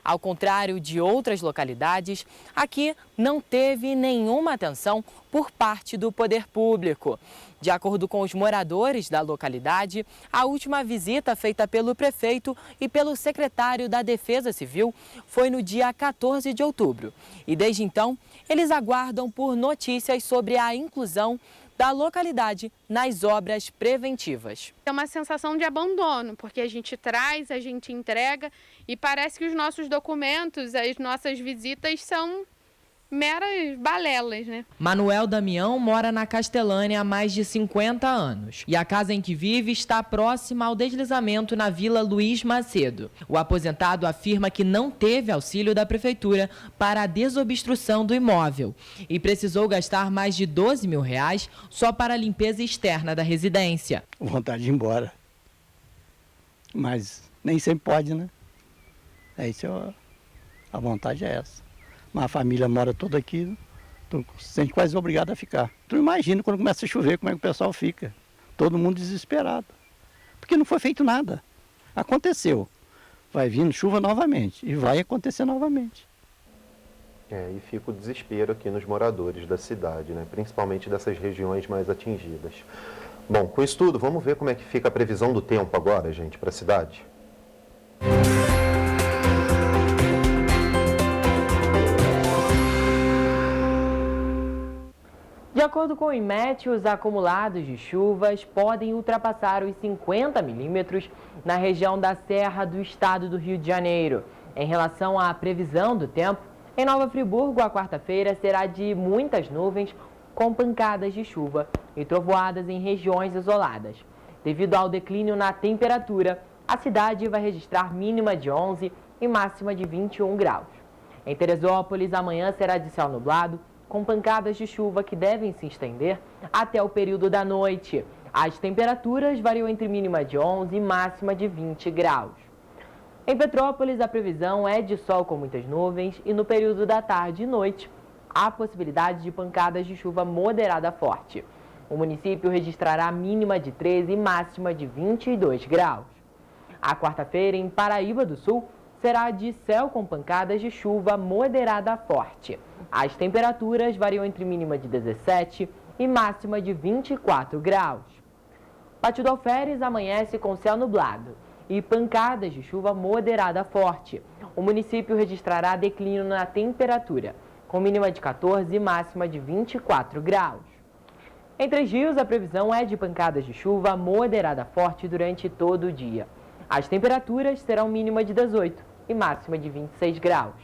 Ao contrário de outras localidades, aqui não teve nenhuma atenção por parte do poder público. De acordo com os moradores da localidade, a última visita feita pelo prefeito e pelo secretário da Defesa Civil foi no dia 14 de outubro. E desde então, eles aguardam por notícias sobre a inclusão da localidade nas obras preventivas. É uma sensação de abandono, porque a gente traz, a gente entrega e parece que os nossos documentos, as nossas visitas são meras balelas, né? Manuel Damião mora na Castelânia há mais de 50 anos e a casa em que vive está próxima ao deslizamento na Vila Luiz Macedo. O aposentado afirma que não teve auxílio da prefeitura para a desobstrução do imóvel e precisou gastar mais de R$12 mil só para a limpeza externa da residência. Vontade de ir embora, mas nem sempre pode, né? A vontade é essa. Mas a família mora toda aqui, tu se sente quase obrigado a ficar. Tu imagina quando começa a chover, como é que o pessoal fica. Todo mundo desesperado. Porque não foi feito nada. Aconteceu. Vai vindo chuva novamente e vai acontecer novamente. E fica o desespero aqui nos moradores da cidade, né? Principalmente dessas regiões mais atingidas. Bom, com isso tudo, vamos ver como é que fica a previsão do tempo agora, gente, para a cidade. De acordo com o IMET, os acumulados de chuvas podem ultrapassar os 50 milímetros na região da Serra do Estado do Rio de Janeiro. Em relação à previsão do tempo, em Nova Friburgo, a quarta-feira será de muitas nuvens com pancadas de chuva e trovoadas em regiões isoladas. Devido ao declínio na temperatura, a cidade vai registrar mínima de 11 e máxima de 21 graus. Em Teresópolis, amanhã será de céu nublado, com pancadas de chuva que devem se estender até o período da noite. As temperaturas variam entre mínima de 11 e máxima de 20 graus. Em Petrópolis, a previsão é de sol com muitas nuvens e no período da tarde e noite, há possibilidade de pancadas de chuva moderada forte. O município registrará mínima de 13 e máxima de 22 graus. A quarta-feira, em Paraíba do Sul, será de céu com pancadas de chuva moderada forte. As temperaturas variam entre mínima de 17 e máxima de 24 graus. Pátio do Alferes amanhece com céu nublado e pancadas de chuva moderada forte. O município registrará declínio na temperatura, com mínima de 14 e máxima de 24 graus. Em Três Rios, a previsão é de pancadas de chuva moderada forte durante todo o dia. As temperaturas serão mínima de 18 e máxima de 26 graus.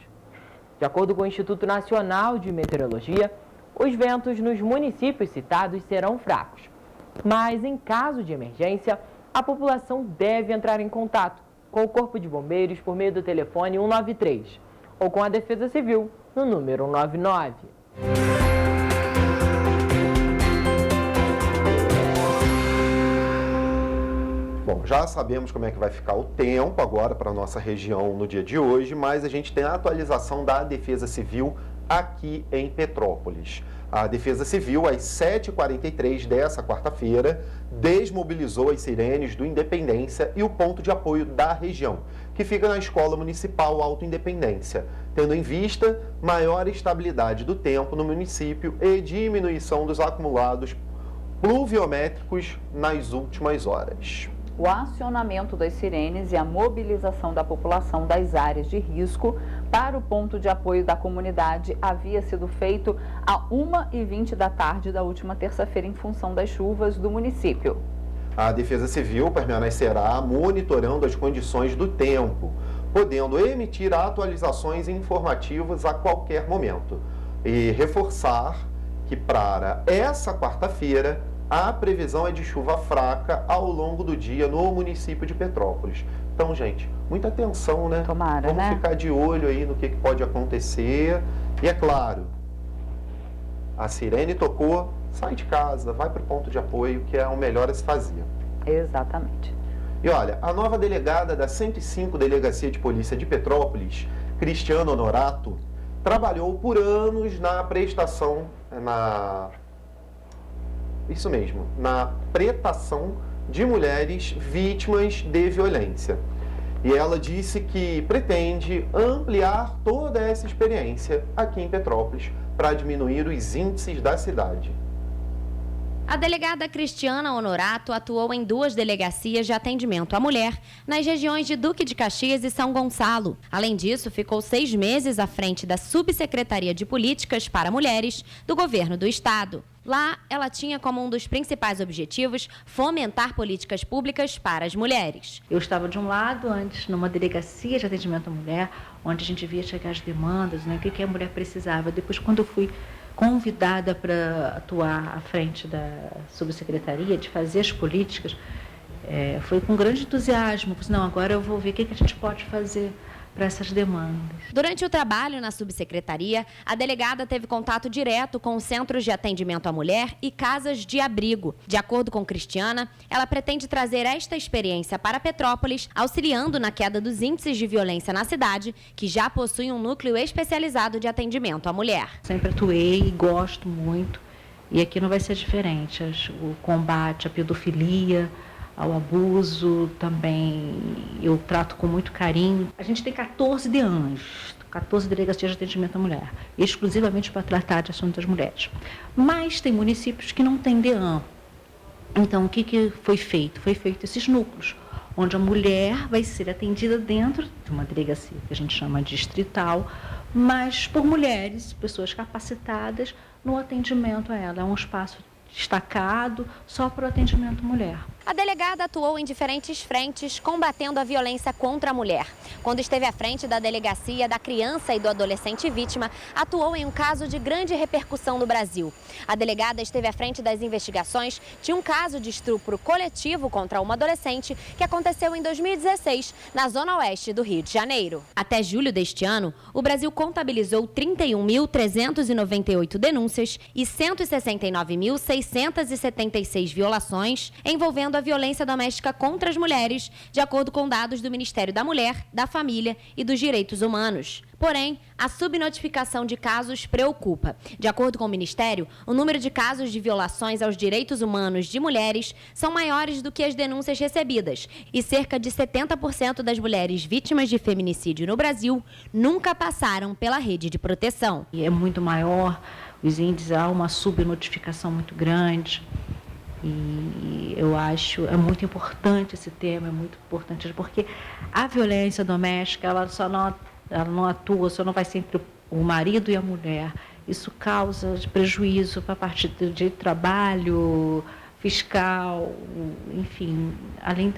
De acordo com o Instituto Nacional de Meteorologia, os ventos nos municípios citados serão fracos. Mas, em caso de emergência, a população deve entrar em contato com o Corpo de Bombeiros por meio do telefone 193 ou com a Defesa Civil no número 199. Bom, já sabemos como é que vai ficar o tempo agora para a nossa região no dia de hoje, mas a gente tem a atualização da Defesa Civil aqui em Petrópolis. A Defesa Civil, às 7h43 dessa quarta-feira, desmobilizou as sirenes do Independência e o ponto de apoio da região, que fica na Escola Municipal Alto Independência, tendo em vista maior estabilidade do tempo no município e diminuição dos acumulados pluviométricos nas últimas horas. O acionamento das sirenes e a mobilização da população das áreas de risco para o ponto de apoio da comunidade havia sido feito às 1h20 da tarde da última terça-feira em função das chuvas do município. A Defesa Civil permanecerá monitorando as condições do tempo, podendo emitir atualizações informativas a qualquer momento. E reforçar que para essa quarta-feira, a previsão é de chuva fraca ao longo do dia no município de Petrópolis. Então, gente, muita atenção, né? Tomara, Vamos ficar de olho aí no que pode acontecer. E é claro, a sirene tocou, sai de casa, vai para o ponto de apoio, que é o melhor a se fazer. Exatamente. E olha, a nova delegada da 105 Delegacia de Polícia de Petrópolis, Cristiana Honorato, trabalhou por anos na prestação, na prestação de mulheres vítimas de violência. E ela disse que pretende ampliar toda essa experiência aqui em Petrópolis para diminuir os índices da cidade. A delegada Cristiana Honorato atuou em 2 delegacias de atendimento à mulher nas regiões de Duque de Caxias e São Gonçalo. Além disso, ficou 6 meses à frente da Subsecretaria de Políticas para Mulheres do Governo do Estado. Lá, ela tinha como um dos principais objetivos fomentar políticas públicas para as mulheres. Eu estava de um lado antes numa delegacia de atendimento à mulher, onde a gente via chegar as demandas, né, o que a mulher precisava. Depois, quando eu fui convidada para atuar à frente da subsecretaria, de fazer as políticas, foi com grande entusiasmo. Não, agora eu vou ver o que a gente pode fazer para essas demandas. Durante o trabalho na subsecretaria, a delegada teve contato direto com os centros de atendimento à mulher e casas de abrigo. De acordo com Cristiana, ela pretende trazer esta experiência para Petrópolis, auxiliando na queda dos índices de violência na cidade, que já possui um núcleo especializado de atendimento à mulher. Sempre atuei e gosto muito, e aqui não vai ser diferente. O combate à pedofilia, ao abuso, também eu trato com muito carinho. A gente tem 14 DEANs, 14 delegacias de atendimento à mulher, exclusivamente para tratar de assuntos das mulheres. Mas tem municípios que não têm DEAN. Então, o que foi feito? Foi feito esses núcleos, onde a mulher vai ser atendida dentro de uma delegacia, que a gente chama distrital, mas por mulheres, pessoas capacitadas, no atendimento a ela. É um espaço destacado só para o atendimento mulher. A delegada atuou em diferentes frentes combatendo a violência contra a mulher. Quando esteve à frente da Delegacia da Criança e do Adolescente Vítima, atuou em um caso de grande repercussão no Brasil. A delegada esteve à frente das investigações de um caso de estupro coletivo contra uma adolescente que aconteceu em 2016, na zona oeste do Rio de Janeiro. Até julho deste ano, o Brasil contabilizou 31.398 denúncias e 169.676 violações envolvendo a violência doméstica contra as mulheres, de acordo com dados do Ministério da Mulher, da Família e dos Direitos Humanos. Porém, a subnotificação de casos preocupa. De acordo com o Ministério, o número de casos de violações aos direitos humanos de mulheres são maiores do que as denúncias recebidas, e cerca de 70% das mulheres vítimas de feminicídio no Brasil nunca passaram pela rede de proteção. E é muito maior, os índices, há uma subnotificação muito grande. E eu acho, é muito importante esse tema, é muito importante, porque a violência doméstica, ela não atua, só não vai ser entre o marido e a mulher. Isso causa prejuízo para a parte de trabalho, fiscal, enfim, além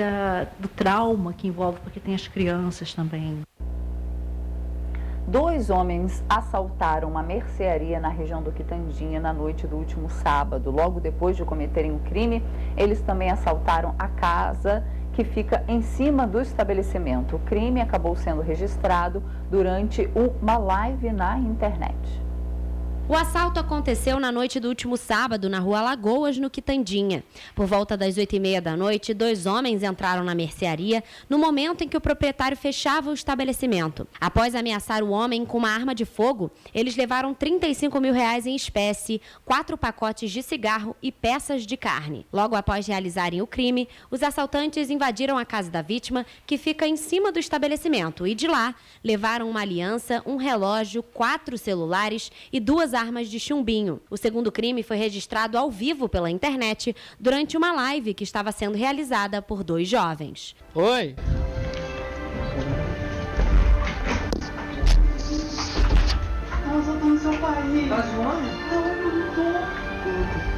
do trauma que envolve, porque tem as crianças também. 2 homens assaltaram uma mercearia na região do Quitandinha na noite do último sábado. Logo depois de cometerem o crime, eles também assaltaram a casa que fica em cima do estabelecimento. O crime acabou sendo registrado durante uma live na internet. O assalto aconteceu na noite do último sábado, na rua Lagoas, no Quitandinha. Por volta das 8h30 da noite, 2 homens entraram na mercearia no momento em que o proprietário fechava o estabelecimento. Após ameaçar o homem com uma arma de fogo, eles levaram R$35 mil em espécie, 4 pacotes de cigarro e peças de carne. Logo após realizarem o crime, os assaltantes invadiram a casa da vítima, que fica em cima do estabelecimento, e de lá levaram uma aliança, um relógio, 4 celulares e 2 armas de chumbinho. O segundo crime foi registrado ao vivo pela internet durante uma live que estava sendo realizada por 2 jovens. Oi! Nossa, eu tô no seu país. Tá zoando? Não tô.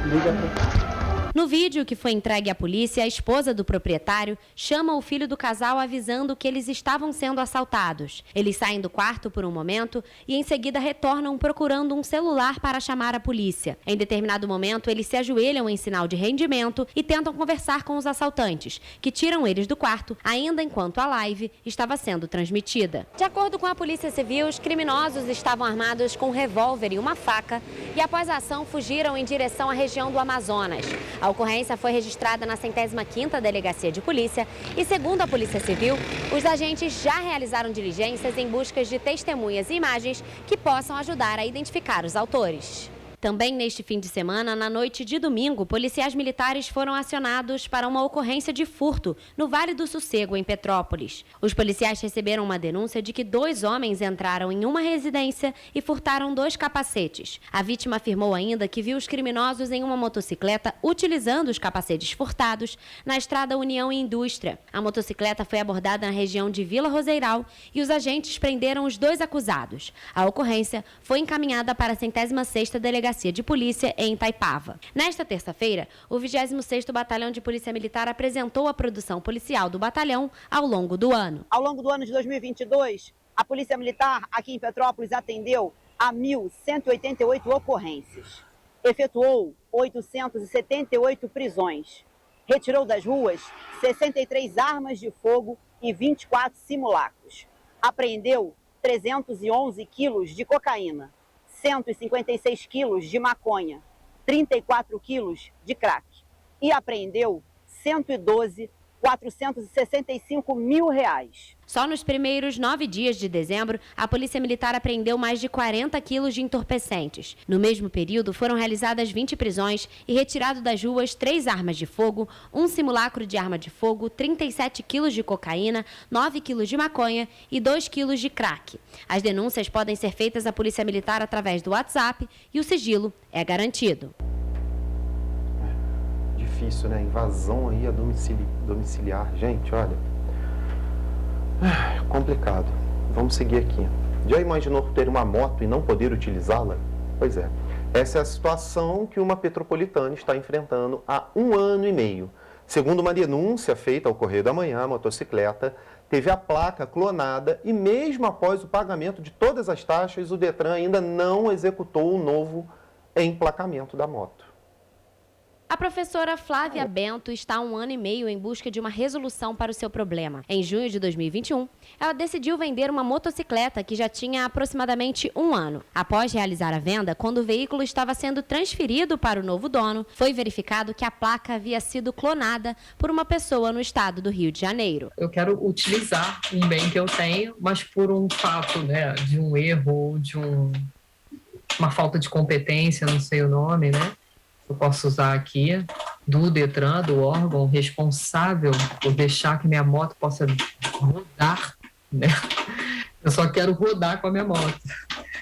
Liga pra... No vídeo que foi entregue à polícia, a esposa do proprietário chama o filho do casal avisando que eles estavam sendo assaltados. Eles saem do quarto por um momento e em seguida retornam procurando um celular para chamar a polícia. Em determinado momento, eles se ajoelham em sinal de rendimento e tentam conversar com os assaltantes, que tiram eles do quarto ainda enquanto a live estava sendo transmitida. De acordo com a Polícia Civil, os criminosos estavam armados com um revólver e uma faca e após a ação fugiram em direção à região do Amazonas. A ocorrência foi registrada na 105ª Delegacia de Polícia e, segundo a Polícia Civil, os agentes já realizaram diligências em busca de testemunhas e imagens que possam ajudar a identificar os autores. Também neste fim de semana, na noite de domingo, policiais militares foram acionados para uma ocorrência de furto no Vale do Sossego, em Petrópolis. Os policiais receberam uma denúncia de que 2 homens entraram em uma residência e furtaram 2 capacetes. A vítima afirmou ainda que viu os criminosos em uma motocicleta utilizando os capacetes furtados na estrada União e Indústria. A motocicleta foi abordada na região de Vila Roseiral e os agentes prenderam os 2 acusados. A ocorrência foi encaminhada para a 106ª Delegacia de Polícia em Itaipava. Nesta terça-feira, o 26º Batalhão de Polícia Militar apresentou a produção policial do batalhão ao longo do ano. Ao longo do ano de 2022, a Polícia Militar aqui em Petrópolis atendeu a 1.188 ocorrências, efetuou 878 prisões, retirou das ruas 63 armas de fogo e 24 simulacros, apreendeu 311 quilos de cocaína, 156 quilos de maconha, 34 quilos de crack e apreendeu 465 mil reais. Só nos primeiros 9 dias de dezembro, a Polícia Militar apreendeu mais de 40 quilos de entorpecentes. No mesmo período, foram realizadas 20 prisões e retirado das ruas 3 armas de fogo, um simulacro de arma de fogo, 37 quilos de cocaína, 9 quilos de maconha e 2 quilos de crack. As denúncias podem ser feitas à Polícia Militar através do WhatsApp e o sigilo é garantido. Difícil, né? Invasão aí a domiciliar. Gente, olha... complicado. Vamos seguir aqui. Já imaginou ter uma moto e não poder utilizá-la? Pois é. Essa é a situação que uma petropolitana está enfrentando há 1 ano e meio. Segundo uma denúncia feita ao Correio da Manhã, a motocicleta teve a placa clonada e mesmo após o pagamento de todas as taxas, o Detran ainda não executou o novo emplacamento da moto. A professora Flávia Bento está há 1 ano e meio em busca de uma resolução para o seu problema. Em junho de 2021, ela decidiu vender uma motocicleta que já tinha aproximadamente 1 ano. Após realizar a venda, quando o veículo estava sendo transferido para o novo dono, foi verificado que a placa havia sido clonada por uma pessoa no estado do Rio de Janeiro. Eu quero utilizar um bem que eu tenho, mas por um fato, né, de um erro ou de uma falta de competência, não sei o nome, né? Eu posso usar aqui, do Detran, do órgão responsável por deixar que minha moto possa rodar, né? Eu só quero rodar com a minha moto.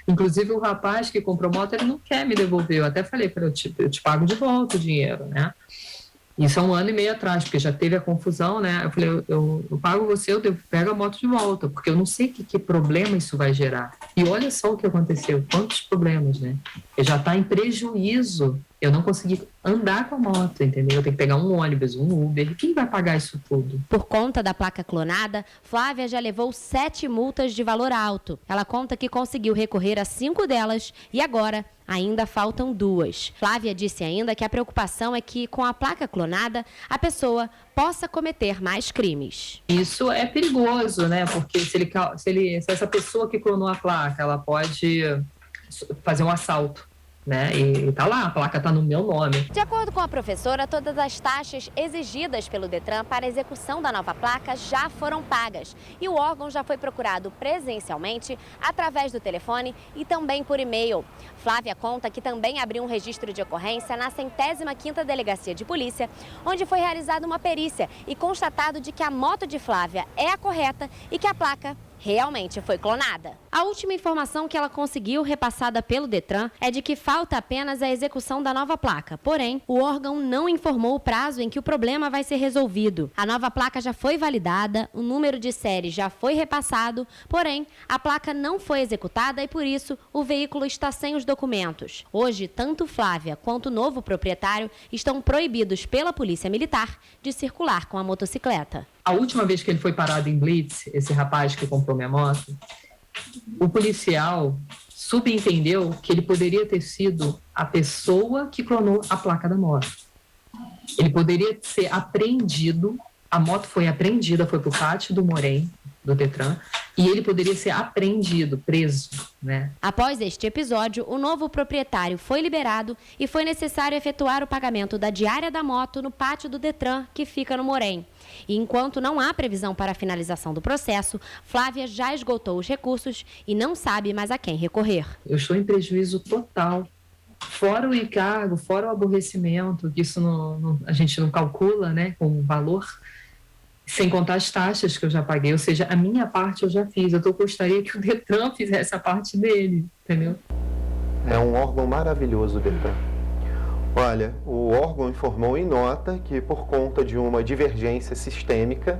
Inclusive, o rapaz que comprou moto, ele não quer me devolver. Eu até falei para ele, eu te pago de volta o dinheiro, né? Isso há 1 ano e meio atrás, porque já teve a confusão, né? Eu falei, eu pago você, eu pego a moto de volta, porque eu não sei que problema isso vai gerar. E olha só o que aconteceu, quantos problemas, né? Eu já está em prejuízo, eu não consegui andar com a moto, entendeu? Eu tenho que pegar um ônibus, um Uber, quem vai pagar isso tudo? Por conta da placa clonada, Flávia já levou 7 multas de valor alto. Ela conta que conseguiu recorrer a 5 delas e agora ainda faltam 2. Flávia disse ainda que a preocupação é que, com a placa clonada, a pessoa possa cometer mais crimes. Isso é perigoso, né? Porque se essa pessoa que clonou a placa, ela pode fazer um assalto, né? E tá lá, a placa tá no meu nome. De acordo com a professora, todas as taxas exigidas pelo Detran para a execução da nova placa já foram pagas e o órgão já foi procurado presencialmente, através do telefone e também por e-mail. Flávia conta que também abriu um registro de ocorrência na 105ª Delegacia de Polícia, onde foi realizada uma perícia e constatado de que a moto de Flávia é a correta e que a placa realmente foi clonada. A última informação que ela conseguiu, repassada pelo Detran, é de que falta apenas a execução da nova placa. Porém, o órgão não informou o prazo em que o problema vai ser resolvido. A nova placa já foi validada, o número de série já foi repassado, porém, a placa não foi executada e, por isso, o veículo está sem os documentos. Hoje, tanto Flávia quanto o novo proprietário estão proibidos pela Polícia Militar de circular com a motocicleta. A última vez que ele foi parado em blitz, esse rapaz que comprou minha moto, o policial subentendeu que ele poderia ter sido a pessoa que clonou a placa da moto. Ele poderia ser apreendido, a moto foi apreendida, foi para o pátio do Morém, do Detran, e ele poderia ser apreendido, preso, né? Após este episódio, o novo proprietário foi liberado e foi necessário efetuar o pagamento da diária da moto no pátio do Detran, que fica no Morém. E enquanto não há previsão para a finalização do processo, Flávia já esgotou os recursos e não sabe mais a quem recorrer. Eu estou em prejuízo total, fora o encargo, fora o aborrecimento, que isso a gente não calcula, né, com valor, sem contar as taxas que eu já paguei, ou seja, a minha parte eu já fiz. Eu gostaria que o Detran fizesse a parte dele, entendeu? É um órgão maravilhoso, o Detran. Olha, o órgão informou em nota que, por conta de uma divergência sistêmica,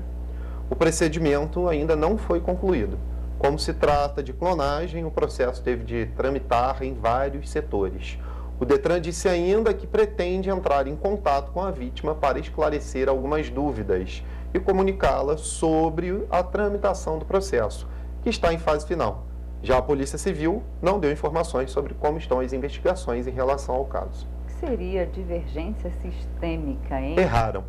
o procedimento ainda não foi concluído. Como se trata de clonagem, o processo teve de tramitar em vários setores. O Detran disse ainda que pretende entrar em contato com a vítima para esclarecer algumas dúvidas e comunicá-la sobre a tramitação do processo, que está em fase final. Já a Polícia Civil não deu informações sobre como estão as investigações em relação ao caso. O que seria divergência sistêmica, hein? Erraram.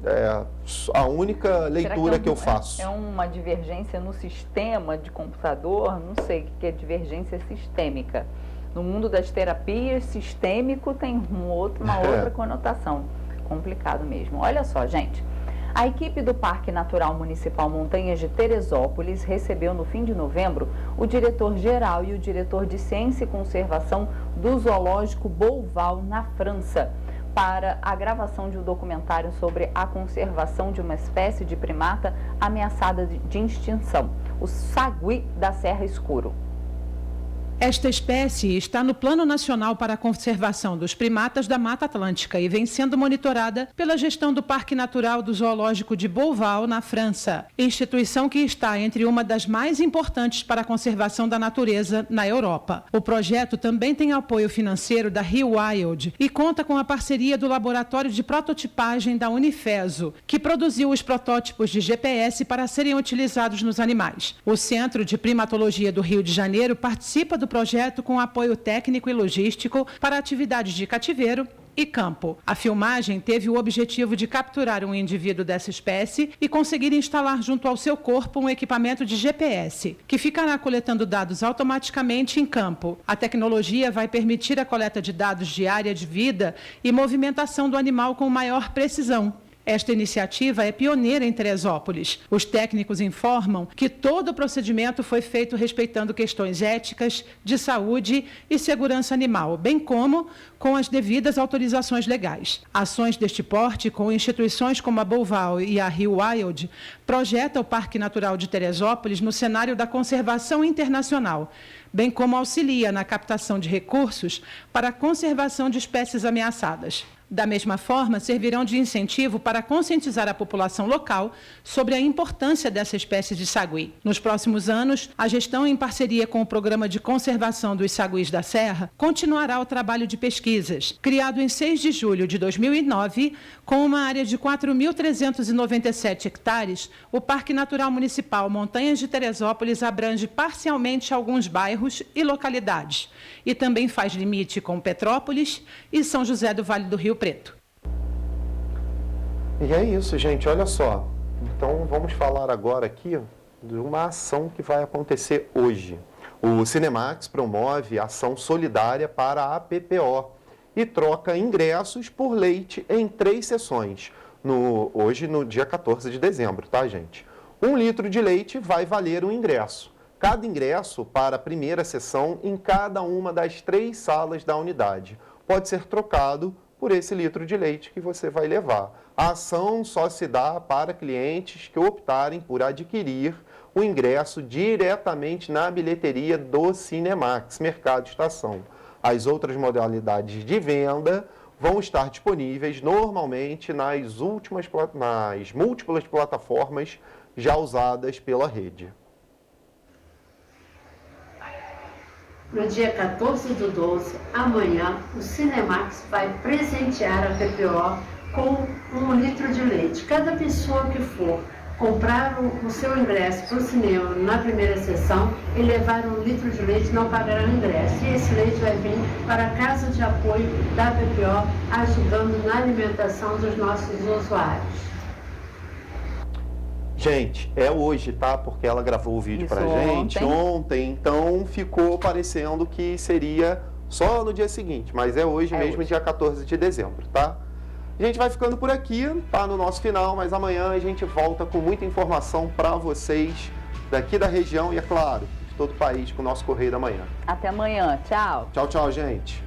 É a única leitura que eu faço. É uma divergência no sistema de computador? Não sei o que é divergência sistêmica. No mundo das terapias, sistêmico tem uma outra conotação. Complicado mesmo. Olha só, gente. A equipe do Parque Natural Municipal Montanhas de Teresópolis recebeu no fim de novembro o diretor-geral e o diretor de Ciência e Conservação do Zoológico Beauval, na França, para a gravação de um documentário sobre a conservação de uma espécie de primata ameaçada de extinção, o sagui da Serra Escuro. Esta espécie está no Plano Nacional para a Conservação dos Primatas da Mata Atlântica e vem sendo monitorada pela gestão do Parque Natural do Zoológico de Beauval, na França, instituição que está entre uma das mais importantes para a conservação da natureza na Europa. O projeto também tem apoio financeiro da ReWild e conta com a parceria do Laboratório de Prototipagem da Unifeso, que produziu os protótipos de GPS para serem utilizados nos animais. O Centro de Primatologia do Rio de Janeiro participa do projeto com apoio técnico e logístico para atividades de cativeiro e campo. A filmagem teve o objetivo de capturar um indivíduo dessa espécie e conseguir instalar junto ao seu corpo um equipamento de GPS, que ficará coletando dados automaticamente em campo. A tecnologia vai permitir a coleta de dados de área de vida e movimentação do animal com maior precisão. Esta iniciativa é pioneira em Teresópolis. Os técnicos informam que todo o procedimento foi feito respeitando questões éticas, de saúde e segurança animal, bem como com as devidas autorizações legais. Ações deste porte, com instituições como a Beauval e a ReWild, projeta o Parque Natural de Teresópolis no cenário da conservação internacional, bem como auxilia na captação de recursos para a conservação de espécies ameaçadas. Da mesma forma, servirão de incentivo para conscientizar a população local sobre a importância dessa espécie de sagui. Nos próximos anos, a gestão, em parceria com o Programa de Conservação dos Saguis da Serra, continuará o trabalho de pesquisas. Criado em 6 de julho de 2009, com uma área de 4.397 hectares, o Parque Natural Municipal Montanhas de Teresópolis abrange parcialmente alguns bairros e localidades, e também faz limite com Petrópolis e São José do Vale do Rio Preto. E é isso, gente, olha só. Então vamos falar agora aqui de uma ação que vai acontecer hoje. O Cinemax promove ação solidária para a APPO e troca ingressos por leite em 3 sessões. Hoje, no dia 14 de dezembro, tá, gente? 1 litro de leite vai valer um ingresso. Cada ingresso para a primeira sessão em cada uma das 3 salas da unidade pode ser trocado por esse litro de leite que você vai levar. A ação só se dá para clientes que optarem por adquirir o ingresso diretamente na bilheteria do Cinemax, Mercado Estação. As outras modalidades de venda vão estar disponíveis normalmente nas múltiplas plataformas já usadas pela rede. No dia 14 do 12, amanhã, o Cinemax vai presentear a PPO com 1 litro de leite. Cada pessoa que for comprar o seu ingresso para o cinema na primeira sessão e levar 1 litro de leite, não pagará o ingresso. E esse leite vai vir para a Casa de Apoio da PPO, ajudando na alimentação dos nossos usuários. Gente, é hoje, tá? Porque ela gravou o vídeo pra gente ontem, então ficou parecendo que seria só no dia seguinte, mas é hoje mesmo, dia 14 de dezembro, tá? A gente vai ficando por aqui, tá no nosso final, mas amanhã a gente volta com muita informação para vocês daqui da região e, é claro, de todo o país com o nosso Correio da Manhã. Até amanhã, tchau. Tchau, tchau, gente.